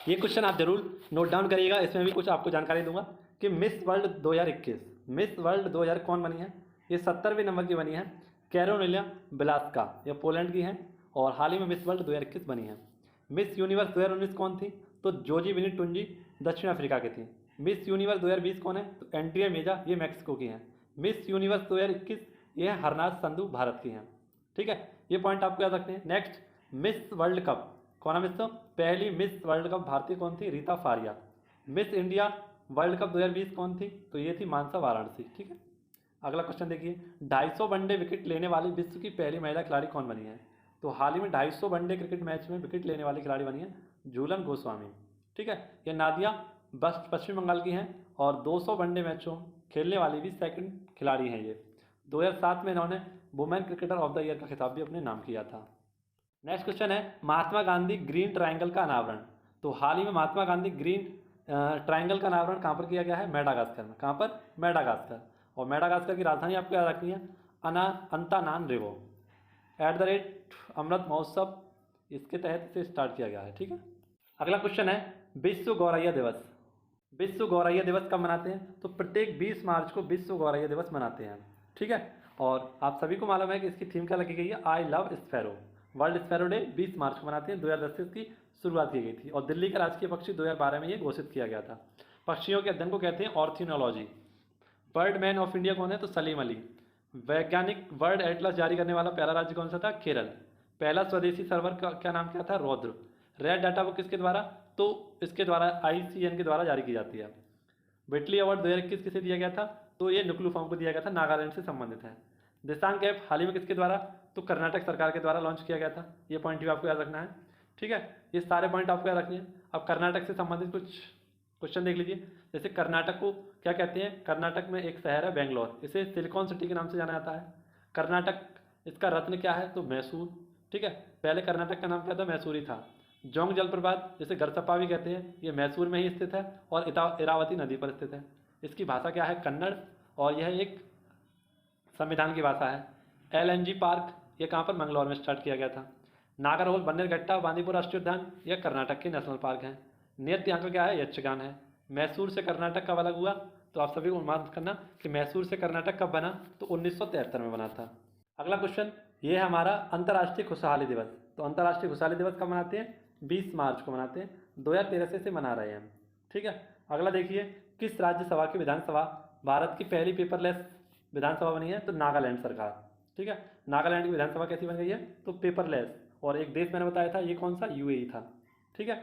ये क्वेश्चन आप जरूर नोट डाउन करिएगा, इसमें भी कुछ आपको जानकारी दूंगा कि मिस वर्ल्ड 2021, मिस वर्ल्ड 2000 कौन बनी है, ये 70वें नंबर की बनी है कैरोलिना बिलास्का, यह पोलैंड की है और हाल ही में मिस वर्ल्ड 2021 बनी है। मिस यूनिवर्स 2019 कौन थी, तो जोजी विनी टुंजी दक्षिण अफ्रीका की थी। मिस यूनिवर्स 2020 कौन है, तो एंड्रिया मेजा, ये मैक्सिको की हैं। मिस यूनिवर्स 2021 ये हरनाज संधू भारत की हैं। ठीक है, ये पॉइंट आपको याद रखते हैं। नेक्स्ट, मिस वर्ल्ड कप कौन है मित्रों, पहली मिस वर्ल्ड कप भारतीय कौन थी, Reita Faria. Miss India world cup 2020 कौन थी, तो ये थी मानसा वाराणसी। ठीक है, अगला क्वेश्चन देखिए, 250 वनडे विकेट लेने वाली विश्व की पहली महिला खिलाड़ी कौन बनी है, तो हाल ही में 250 वनडे क्रिकेट मैच में विकेट लेने वाली खिलाड़ी बनी है झूलन गोस्वामी। ठीक है, ये नादिया बस पश्चिम बंगाल की हैं और 200 वनडे मैचों खेलने वाली भी सेकंड खिलाड़ी हैं ये। 2007 में इन्होंने women cricketer of the year का खिताब भी अपने नाम किया था। नेक्स्ट क्वेश्चन है, महात्मा गांधी ग्रीन ट्रायंगल का अनावरण, तो हाल ही में महात्मा गांधी ग्रीन ट्रायंगल का अनावरण कहाँ पर किया गया है, मेडागास्कर में। कहाँ पर, मेडागास्कर। और मेडागास्कर की राजधानी आपको याद रखनी है अंतानानरिवो। @अमृत महोत्सव इसके तहत इसे स्टार्ट किया गया है। ठीक है, अगला क्वेश्चन है, विश्व गौरैया दिवस। विश्व गौरैया दिवस कब मनाते हैं, तो प्रत्येक 20 मार्च को विश्व गौरैया दिवस मनाते हैं। ठीक है, और आप सभी को मालूम है कि इसकी थीम क्या लगी गई है, I love sparrow. World sparrow day 20 मार्च को मनाते हैं। 2010 से इसकी शुरुआत की गई थी और दिल्ली का राजकीय पक्षी 2012 में ये घोषित किया गया था। पक्षियों के अध्ययन को कहते हैं ऑर्थिनोलॉजी। बर्ड मैन ऑफ इंडिया कौन है, तो सलीम अली। वैज्ञानिक वर्ल्ड एटलस जारी करने वाला पहला राज्य कौन सा था, केरल। पहला स्वदेशी सर्वर का क्या नाम क्या था, रौद्र। रेड डाटा बुक किसके द्वारा, तो इसके द्वारा ICN के द्वारा जारी की जाती है। विटली अवार्ड 2021 किसे दिया गया था, तो ये नुक्लू फॉर्म को दिया गया था, नागालैंड से संबंधित है। दिशांक ऐप हाल ही में किसके द्वारा, तो कर्नाटक सरकार के द्वारा लॉन्च किया गया था। ये पॉइंट भी आपको याद रखना है। ठीक है, ये सारे पॉइंट आपको याद रखने हैं। अब कर्नाटक से संबंधित कुछ क्वेश्चन देख लीजिए। जैसे कर्नाटक को क्या कहते हैं, कर्नाटक में एक शहर है बेंगलोर, इसे सिलिकॉन सिटी के नाम से जाना जाता है। कर्नाटक, इसका रत्न क्या है, तो मैसूर। ठीक है, पहले कर्नाटक का नाम क्या था, मैसूरी था। जोंग जलप्रपात जिसे गरसप्पा भी कहते हैं, ये मैसूर में ही स्थित है और इरावती नदी पर स्थित है। इसकी भाषा क्या है, कन्नड़, और यह एक संविधान की भाषा है। LNG पार्क ये कहाँ पर, मंगलौर में स्टार्ट किया गया था। नागरहोल, बन्नेरघट्टा, बांदीपुर राष्ट्रीय उद्यान ये कर्नाटक के नेशनल पार्क हैं। नृत्य यहाँ का क्या है, यक्षगान है। मैसूर से कर्नाटक कब अलग हुआ, तो आप सभी को अनुमान करना कि मैसूर से कर्नाटक कब बना, तो 1973 में बना था। अगला क्वेश्चन ये है हमारा अंतर्राष्ट्रीय खुशहाली दिवस। तो अंतर्राष्ट्रीय खुशहाली दिवस कब मनाते हैं, 20 मार्च को मनाते हैं, 2013 से इसे मना रहे हैं। ठीक है, अगला देखिए, किस राज्यसभा की विधानसभा भारत की पहली पेपरलेस विधानसभा बनी है, तो नागालैंड सरकार। ठीक है, नागालैंड की विधानसभा कैसी बन गई है, तो पेपरलेस। और एक देश मैंने बताया था, ये कौन सा, UAE था। ठीक है,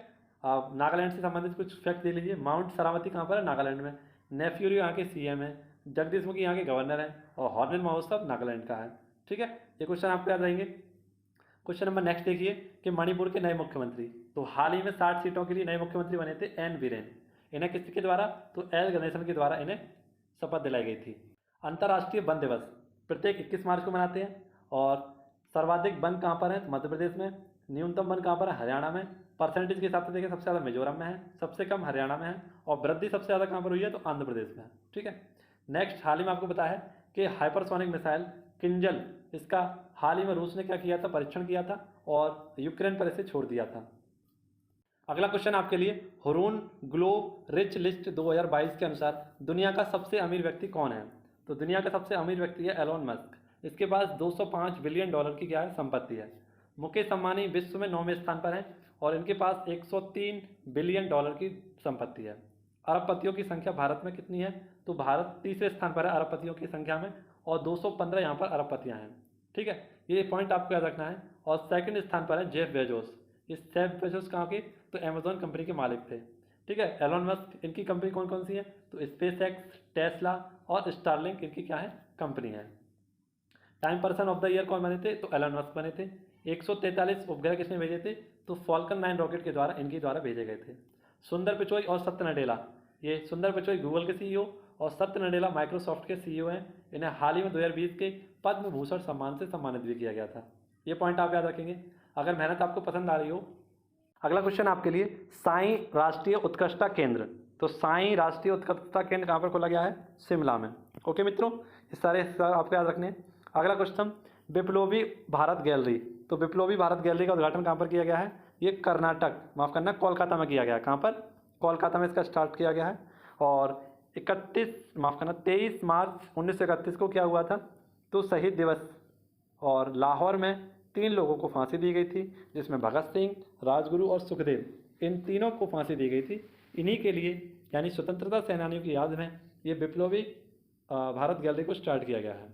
आप नागालैंड से संबंधित कुछ फैक्ट दे लीजिए। माउंट सरावती कहाँ पर है, नागालैंड में। नेफ्यूरी यहाँ के CM है, जगदीश मुखी यहाँ के गवर्नर हैं, और हॉर्नबिल महोत्सव नागालैंड का है। ठीक है, ये क्वेश्चन आपको याद रहेंगे। क्वेश्चन नंबर नेक्स्ट देखिए कि मणिपुर के नए मुख्यमंत्री, तो हाल ही में 60 सीटों के लिए नए मुख्यमंत्री बने थे एन बीरेन। इन्हें किसके द्वारा, तो एल गणेशन के द्वारा इन्हें शपथ दिलाई गई थी। अंतर्राष्ट्रीय वन दिवस प्रत्येक 21 मार्च को मनाते हैं। और सर्वाधिक वन कहाँ पर है, तो मध्य प्रदेश में। न्यूनतम वन कहाँ पर है, हरियाणा में। परसेंटेज के हिसाब से देखें, सबसे ज़्यादा मिजोरम में है, सबसे कम हरियाणा में है, और वृद्धि सबसे ज़्यादा कहाँ पर हुई है, तो आंध्र प्रदेश में है। ठीक है, नेक्स्ट हाल ही में आपको बताया है कि हाइपरसोनिक मिसाइल किंजल, इसका हाल ही में रूस ने क्या किया था, परीक्षण किया था, और यूक्रेन पर इसे छोड़ दिया था। अगला क्वेश्चन आपके लिए, हुरून ग्लोब रिच लिस्ट 2022 के अनुसार दुनिया का सबसे अमीर व्यक्ति कौन है, तो दुनिया का सबसे अमीर व्यक्ति है एलोन मस्क। इसके पास $205 बिलियन की क्या है, संपत्ति है। मुकेश अंबानी विश्व में 9वें स्थान पर हैं, और इनके पास $103 बिलियन की संपत्ति है। अरबपतियों की संख्या भारत में कितनी है, तो भारत तीसरे स्थान पर है अरबपतियों की संख्या में, और 215 यहाँ पर अरबपतियाँ हैं। ठीक है, ये पॉइंट आपको याद रखना है। और सेकंड स्थान पर है जेफ बेजोस। इस जेफ बेजोस कहाँ के, तो अमेजोन कंपनी के मालिक थे। ठीक है, एलोन मस्क, इनकी कंपनी कौन कौन सी है, तो स्पेस एक्स, टेस्ला और स्टारलिंक इनकी क्या है, कंपनी है। Time person of the year कौन बने थे, तो एलोन मस्क बने थे। 143 उपग्रह किसने भेजे थे, तो फॉल्कन 9 रॉकेट के द्वारा इनके द्वारा भेजे गए थे। सुंदर पिचोई और सत्य नडेला, ये सुंदर पिचोई गूगल के CEO और सत्य नडेला माइक्रोसॉफ्ट के CEO हैं। इन्हें हाल ही में 2020 के पद्म भूषण सम्मान से सम्मानित भी किया गया था। ये पॉइंट आप याद रखेंगे अगर मेहनत आपको पसंद आ रही हो। अगला क्वेश्चन आपके लिए, साई राष्ट्रीय उत्कृष्टता केंद्र। तो साई राष्ट्रीय उत्कृष्टता केंद्र कहाँ पर खोला गया है, शिमला में। ओके मित्रों, इस सारे आपको याद रखने हैं। अगला क्वेश्चन, विप्लवी भारत गैलरी। तो विप्लवी भारत गैलरी का उद्घाटन कहाँ पर किया गया है, ये कर्नाटक, माफ करना, कोलकाता में किया गया है। कहाँ पर, कोलकाता में इसका स्टार्ट किया गया है। और 23 मार्च 1931 को क्या हुआ था, तो शहीद दिवस। और लाहौर में 3 लोगों को फांसी दी गई थी, जिसमें भगत सिंह, राजगुरु और सुखदेव, इन तीनों को फांसी दी गई थी। इन्हीं के लिए, यानी स्वतंत्रता सेनानियों की याद में, ये विप्लवी भारत गैलरी को स्टार्ट किया गया है।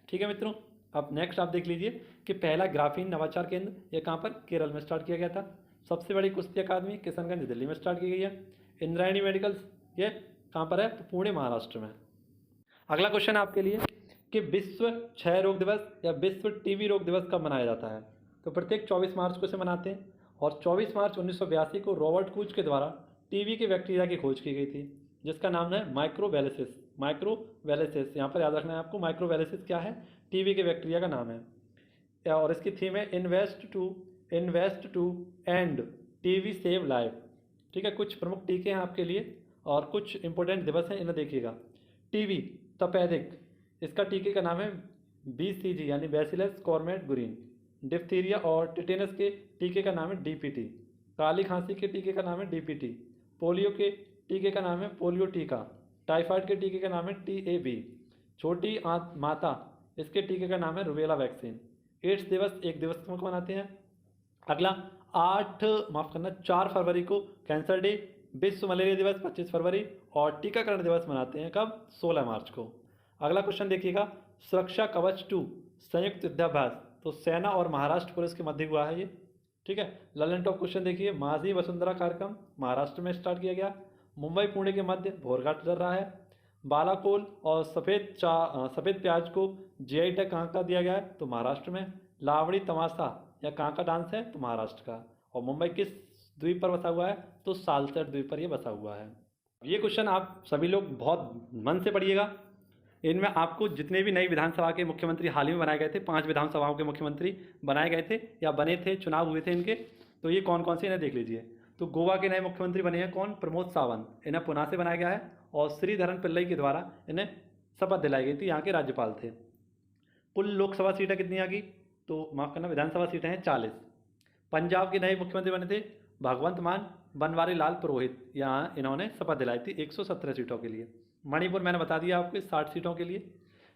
ठीक है मित्रों, अब नेक्स्ट आप देख लीजिए कि पहला ग्राफीन नवाचार केंद्र ये कहाँ पर, केरल में स्टार्ट किया गया था। सबसे बड़ी कुश्ती अकादमी किशनगंज, दिल्ली में स्टार्ट की गई है। इंद्रायणी मेडिकल्स ये कहाँ पर है, तो पुणे, महाराष्ट्र में। अगला क्वेश्चन आपके लिए कि विश्व क्षय रोग दिवस या विश्व टीबी रोग दिवस कब मनाया जाता है, तो प्रत्येक 24 मार्च को इसे मनाते हैं। और 24 मार्च 1982 को रॉबर्ट कूच के द्वारा टीबी के बैक्टीरिया की खोज की गई थी, जिसका नाम है माइक्रोवेलेसिस। माइक्रोवेलेसिस, यहाँ पर याद रखना है आपको, माइक्रोवेलेसिस क्या है, टीबी के बैक्टीरिया का नाम है। और इसकी थीम है invest to end TB save life. ठीक है, कुछ प्रमुख टीके हैं आपके लिए और कुछ इंपॉर्टेंट दिवस हैं, इन्हें देखिएगा। टीबी तपेदिक, इसका टीके का नाम है BCG यानी बैसिलस कॉर्मेट गुरीन। डिप्थीरिया और टिटेनस के टीके का नाम है DPT। काली खांसी के टीके का नाम है DPT। पोलियो के टीके का नाम है पोलियो टीका। टाइफाइड के टीके का नाम है TAB। छोटी माता, इसके टीके का नाम है रुबेला वैक्सीन। एड्स दिवस 1 दिवस को मनाते हैं। अगला 4 फरवरी को कैंसर डे, विश्व मलेरिया दिवस 25 फरवरी, और टीकाकरण दिवस मनाते हैं कब, 16 मार्च को। अगला क्वेश्चन देखिएगा, सुरक्षा कवच 2 संयुक्त युद्धाभ्यास, तो सेना और महाराष्ट्र पुलिस के मध्य हुआ है ये। ठीक है, ललन टॉप क्वेश्चन देखिए, माझी वसुंधरा कार्यक्रम महाराष्ट्र में स्टार्ट किया गया। मुंबई पुणे के मध्य भोरघाट चल रहा है। बालाकोल और सफ़ेद प्याज को GI टैग कहाँ का दिया गया है, तो महाराष्ट्र में। लावड़ी तमाशा या कहाँ का डांस है, तो महाराष्ट्र का। और मुंबई किस द्वीप पर बसा हुआ है, तो सालसर द्वीप पर यह बसा हुआ है। ये क्वेश्चन आप सभी लोग बहुत मन से पढ़िएगा। इनमें आपको जितने भी नई विधानसभा के मुख्यमंत्री हाल ही में बनाए गए थे, 5 विधानसभाओं के मुख्यमंत्री बनाए गए थे या बने थे, चुनाव हुए थे इनके, तो ये कौन कौन से इन्हें देख लीजिए। तो गोवा के नए मुख्यमंत्री बने हैं कौन, प्रमोद सावंत, इन्हें पुणे से बनाया गया है। और श्रीधरन पिल्लई के द्वारा इन्हें शपथ दिलाई गई थी, यहाँ के राज्यपाल थे। कुल लोकसभा सीटें कितनी आ गई, तो माफ़ करना विधानसभा सीटें हैं 40। पंजाब के नए मुख्यमंत्री बने थे भगवंत मान बनवारी लाल पुरोहित, यहाँ इन्होंने शपथ दिलाई थी 117 सीटों के लिए। मणिपुर मैंने बता दिया आपको 60 सीटों के लिए,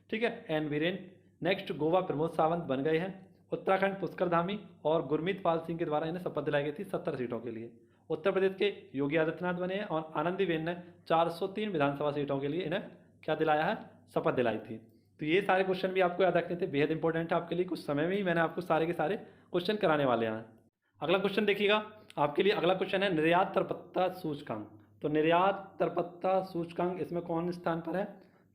ठीक है, एन वीरेन। नेक्स्ट गोवा प्रमोद सावंत बन गए हैं। उत्तराखंड पुष्कर धामी और गुरमीत पाल सिंह के द्वारा इन्हें शपथ दिलाई गई थी 70 सीटों के लिए। उत्तर प्रदेश के योगी आदित्यनाथ बने हैं और आनंदीबेन ने 403 विधानसभा सीटों के लिए इन्हें क्या दिलाया है, शपथ दिलाई थी। तो ये सारे क्वेश्चन भी आपको याद रखने थे, बेहद इंपॉर्टेंट है आपके लिए। कुछ समय में ही मैंने आपको सारे के सारे क्वेश्चन कराने वाले हैं। अगला क्वेश्चन देखिएगा आपके लिए। अगला क्वेश्चन है निर्यात तरलता सूचकांक। तो निर्यात तरलता सूचकांक इसमें कौन स्थान पर है,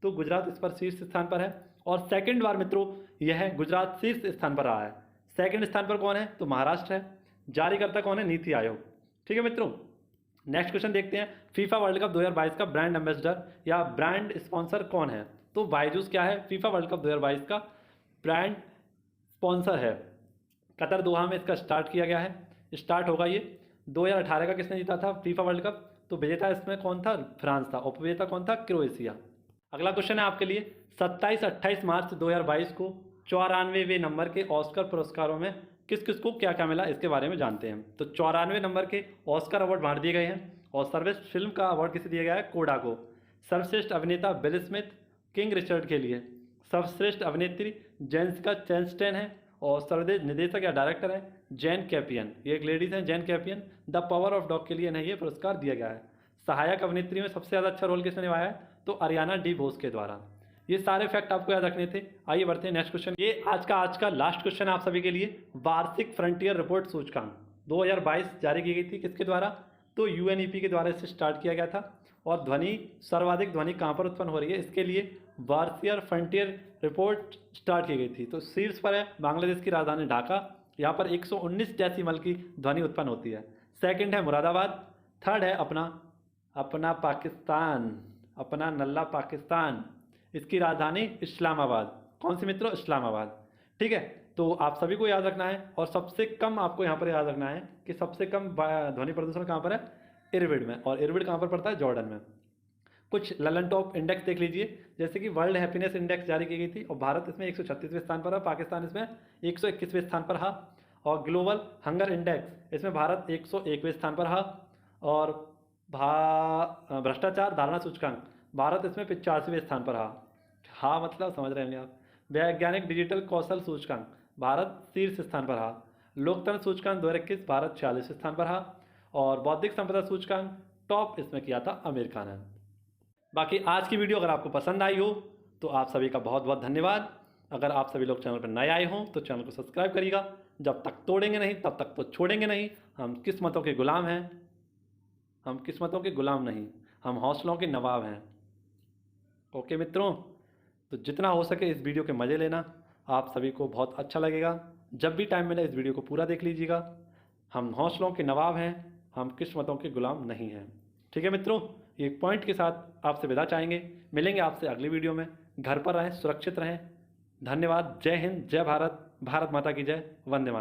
तो गुजरात इस पर शीर्ष स्थान पर है। और सेकंड बार मित्रों यह गुजरात शीर्ष स्थान पर रहा है। सेकंड स्थान पर कौन है, तो महाराष्ट्र है। जारीकर्ता कौन है, नीति आयोग। ठीक है मित्रों, नेक्स्ट क्वेश्चन देखते हैं। फीफा वर्ल्ड कप 2022 का ब्रांड एम्बेसडर या ब्रांड स्पॉन्सर कौन है, तो बायजूस क्या है, फीफा वर्ल्ड कप 2022 का ब्रांड स्पॉन्सर है। कतर दोहा में इसका स्टार्ट किया गया है, स्टार्ट होगा ये। 2018 का किसने जीता था फीफा वर्ल्ड कप, तो विजेता इसमें कौन था, फ्रांस था। उपविजेता कौन था, क्रोएशिया। अगला क्वेश्चन है आपके लिए। 27-28 मार्च 2022 को 94वें नंबर के ऑस्कर पुरस्कारों में किस किस को क्या क्या मिला, इसके बारे में जानते हैं। तो 94 नंबर के ऑस्कर अवार्ड बांट दिए गए हैं और सर्वश्रेष्ठ फिल्म का अवार्ड किसे दिया गया है, कोडा को। सर्वश्रेष्ठ अभिनेता विल स्मिथ किंग रिचर्ड के लिए। सर्वश्रेष्ठ अभिनेत्री जेसिका चैस्टेन है और सर्वश्रेष्ठ निदेशक या डायरेक्टर है जैन कैपियन, ये एक लेडीज हैं Jane Campion. The power of dog के लिए इन्हें ये पुरस्कार दिया गया है। सहायक अभिनेत्री में सबसे ज़्यादा अच्छा रोल किसने निभाया है, तो अरियाना डी बोस के द्वारा। ये सारे फैक्ट आपको याद रखने थे। आइए बढ़ते हैं नेक्स्ट क्वेश्चन। ये आज का लास्ट क्वेश्चन है आप सभी के लिए। वार्षिक फ्रंटियर रिपोर्ट सूचकांक 2022 जारी की गई थी किसके द्वारा, तो यूएनईपी के द्वारा इसे स्टार्ट किया गया था। और सर्वाधिक ध्वनि कहाँ पर उत्पन्न हो रही है, इसके लिए वार्षिक फ्रंटियर रिपोर्ट स्टार्ट की गई थी। तो शीर्ष पर है बांग्लादेश की राजधानी ढाका, यहाँ पर 119 डेसिमल की ध्वनि उत्पन्न होती है। सेकंड है मुरादाबाद। थर्ड है अपना पाकिस्तान, अपना नल्ला पाकिस्तान, इसकी राजधानी इस्लामाबाद। कौन सी मित्रों, इस्लामाबाद। ठीक है, तो आप सभी को याद रखना है। और सबसे कम आपको यहाँ पर याद रखना है कि सबसे कम ध्वनि प्रदूषण कहाँ पर है, इरविड में। और इरविड कहाँ पर पड़ता है, जॉर्डन में। कुछ ललन टॉप इंडेक्स देख लीजिए, जैसे कि वर्ल्ड हैप्पीनेस इंडेक्स जारी की गई थी और भारत इसमें 136वें स्थान पर है, पाकिस्तान इसमें 121वें स्थान पर रहा। और ग्लोबल हंगर इंडेक्स इसमें भारत 101वें स्थान पर रहा। और भ्रष्टाचार धारणा सूचकांक भारत इसमें 85वें स्थान पर रहा। हाँ मतलब समझ रहे हैं आप। वैज्ञानिक डिजिटल कौशल सूचकांक भारत शीर्ष स्थान पर रहा। लोकतंत्र सूचकांक 2021 भारत 46वें स्थान पर रहा। और बौद्धिक संपदा सूचकांक टॉप इसमें किया था अमेरिका ने। बाकी आज की वीडियो अगर आपको पसंद आई हो तो आप सभी का बहुत बहुत धन्यवाद। अगर आप सभी लोग चैनल पर नए आए हों तो चैनल को सब्सक्राइब करिएगा। जब तक तोड़ेंगे नहीं तब तक तो छोड़ेंगे नहीं। हम किस्मतों के गुलाम हैं, हम किस्मतों के गुलाम नहीं, हम हौसलों के नवाब हैं। ओके मित्रों, तो जितना हो सके इस वीडियो के मज़े लेना, आप सभी को बहुत अच्छा लगेगा। जब भी टाइम मिले इस वीडियो को पूरा देख लीजिएगा। हम हौसलों के नवाब हैं, हम किस्मतों के गुलाम नहीं हैं। ठीक है मित्रों, एक पॉइंट के साथ आपसे विदा चाहेंगे। मिलेंगे आपसे अगली वीडियो में। घर पर रहें, सुरक्षित रहें। धन्यवाद। जय हिंद, जय भारत, भारत माता की जय, वंदे मातरम।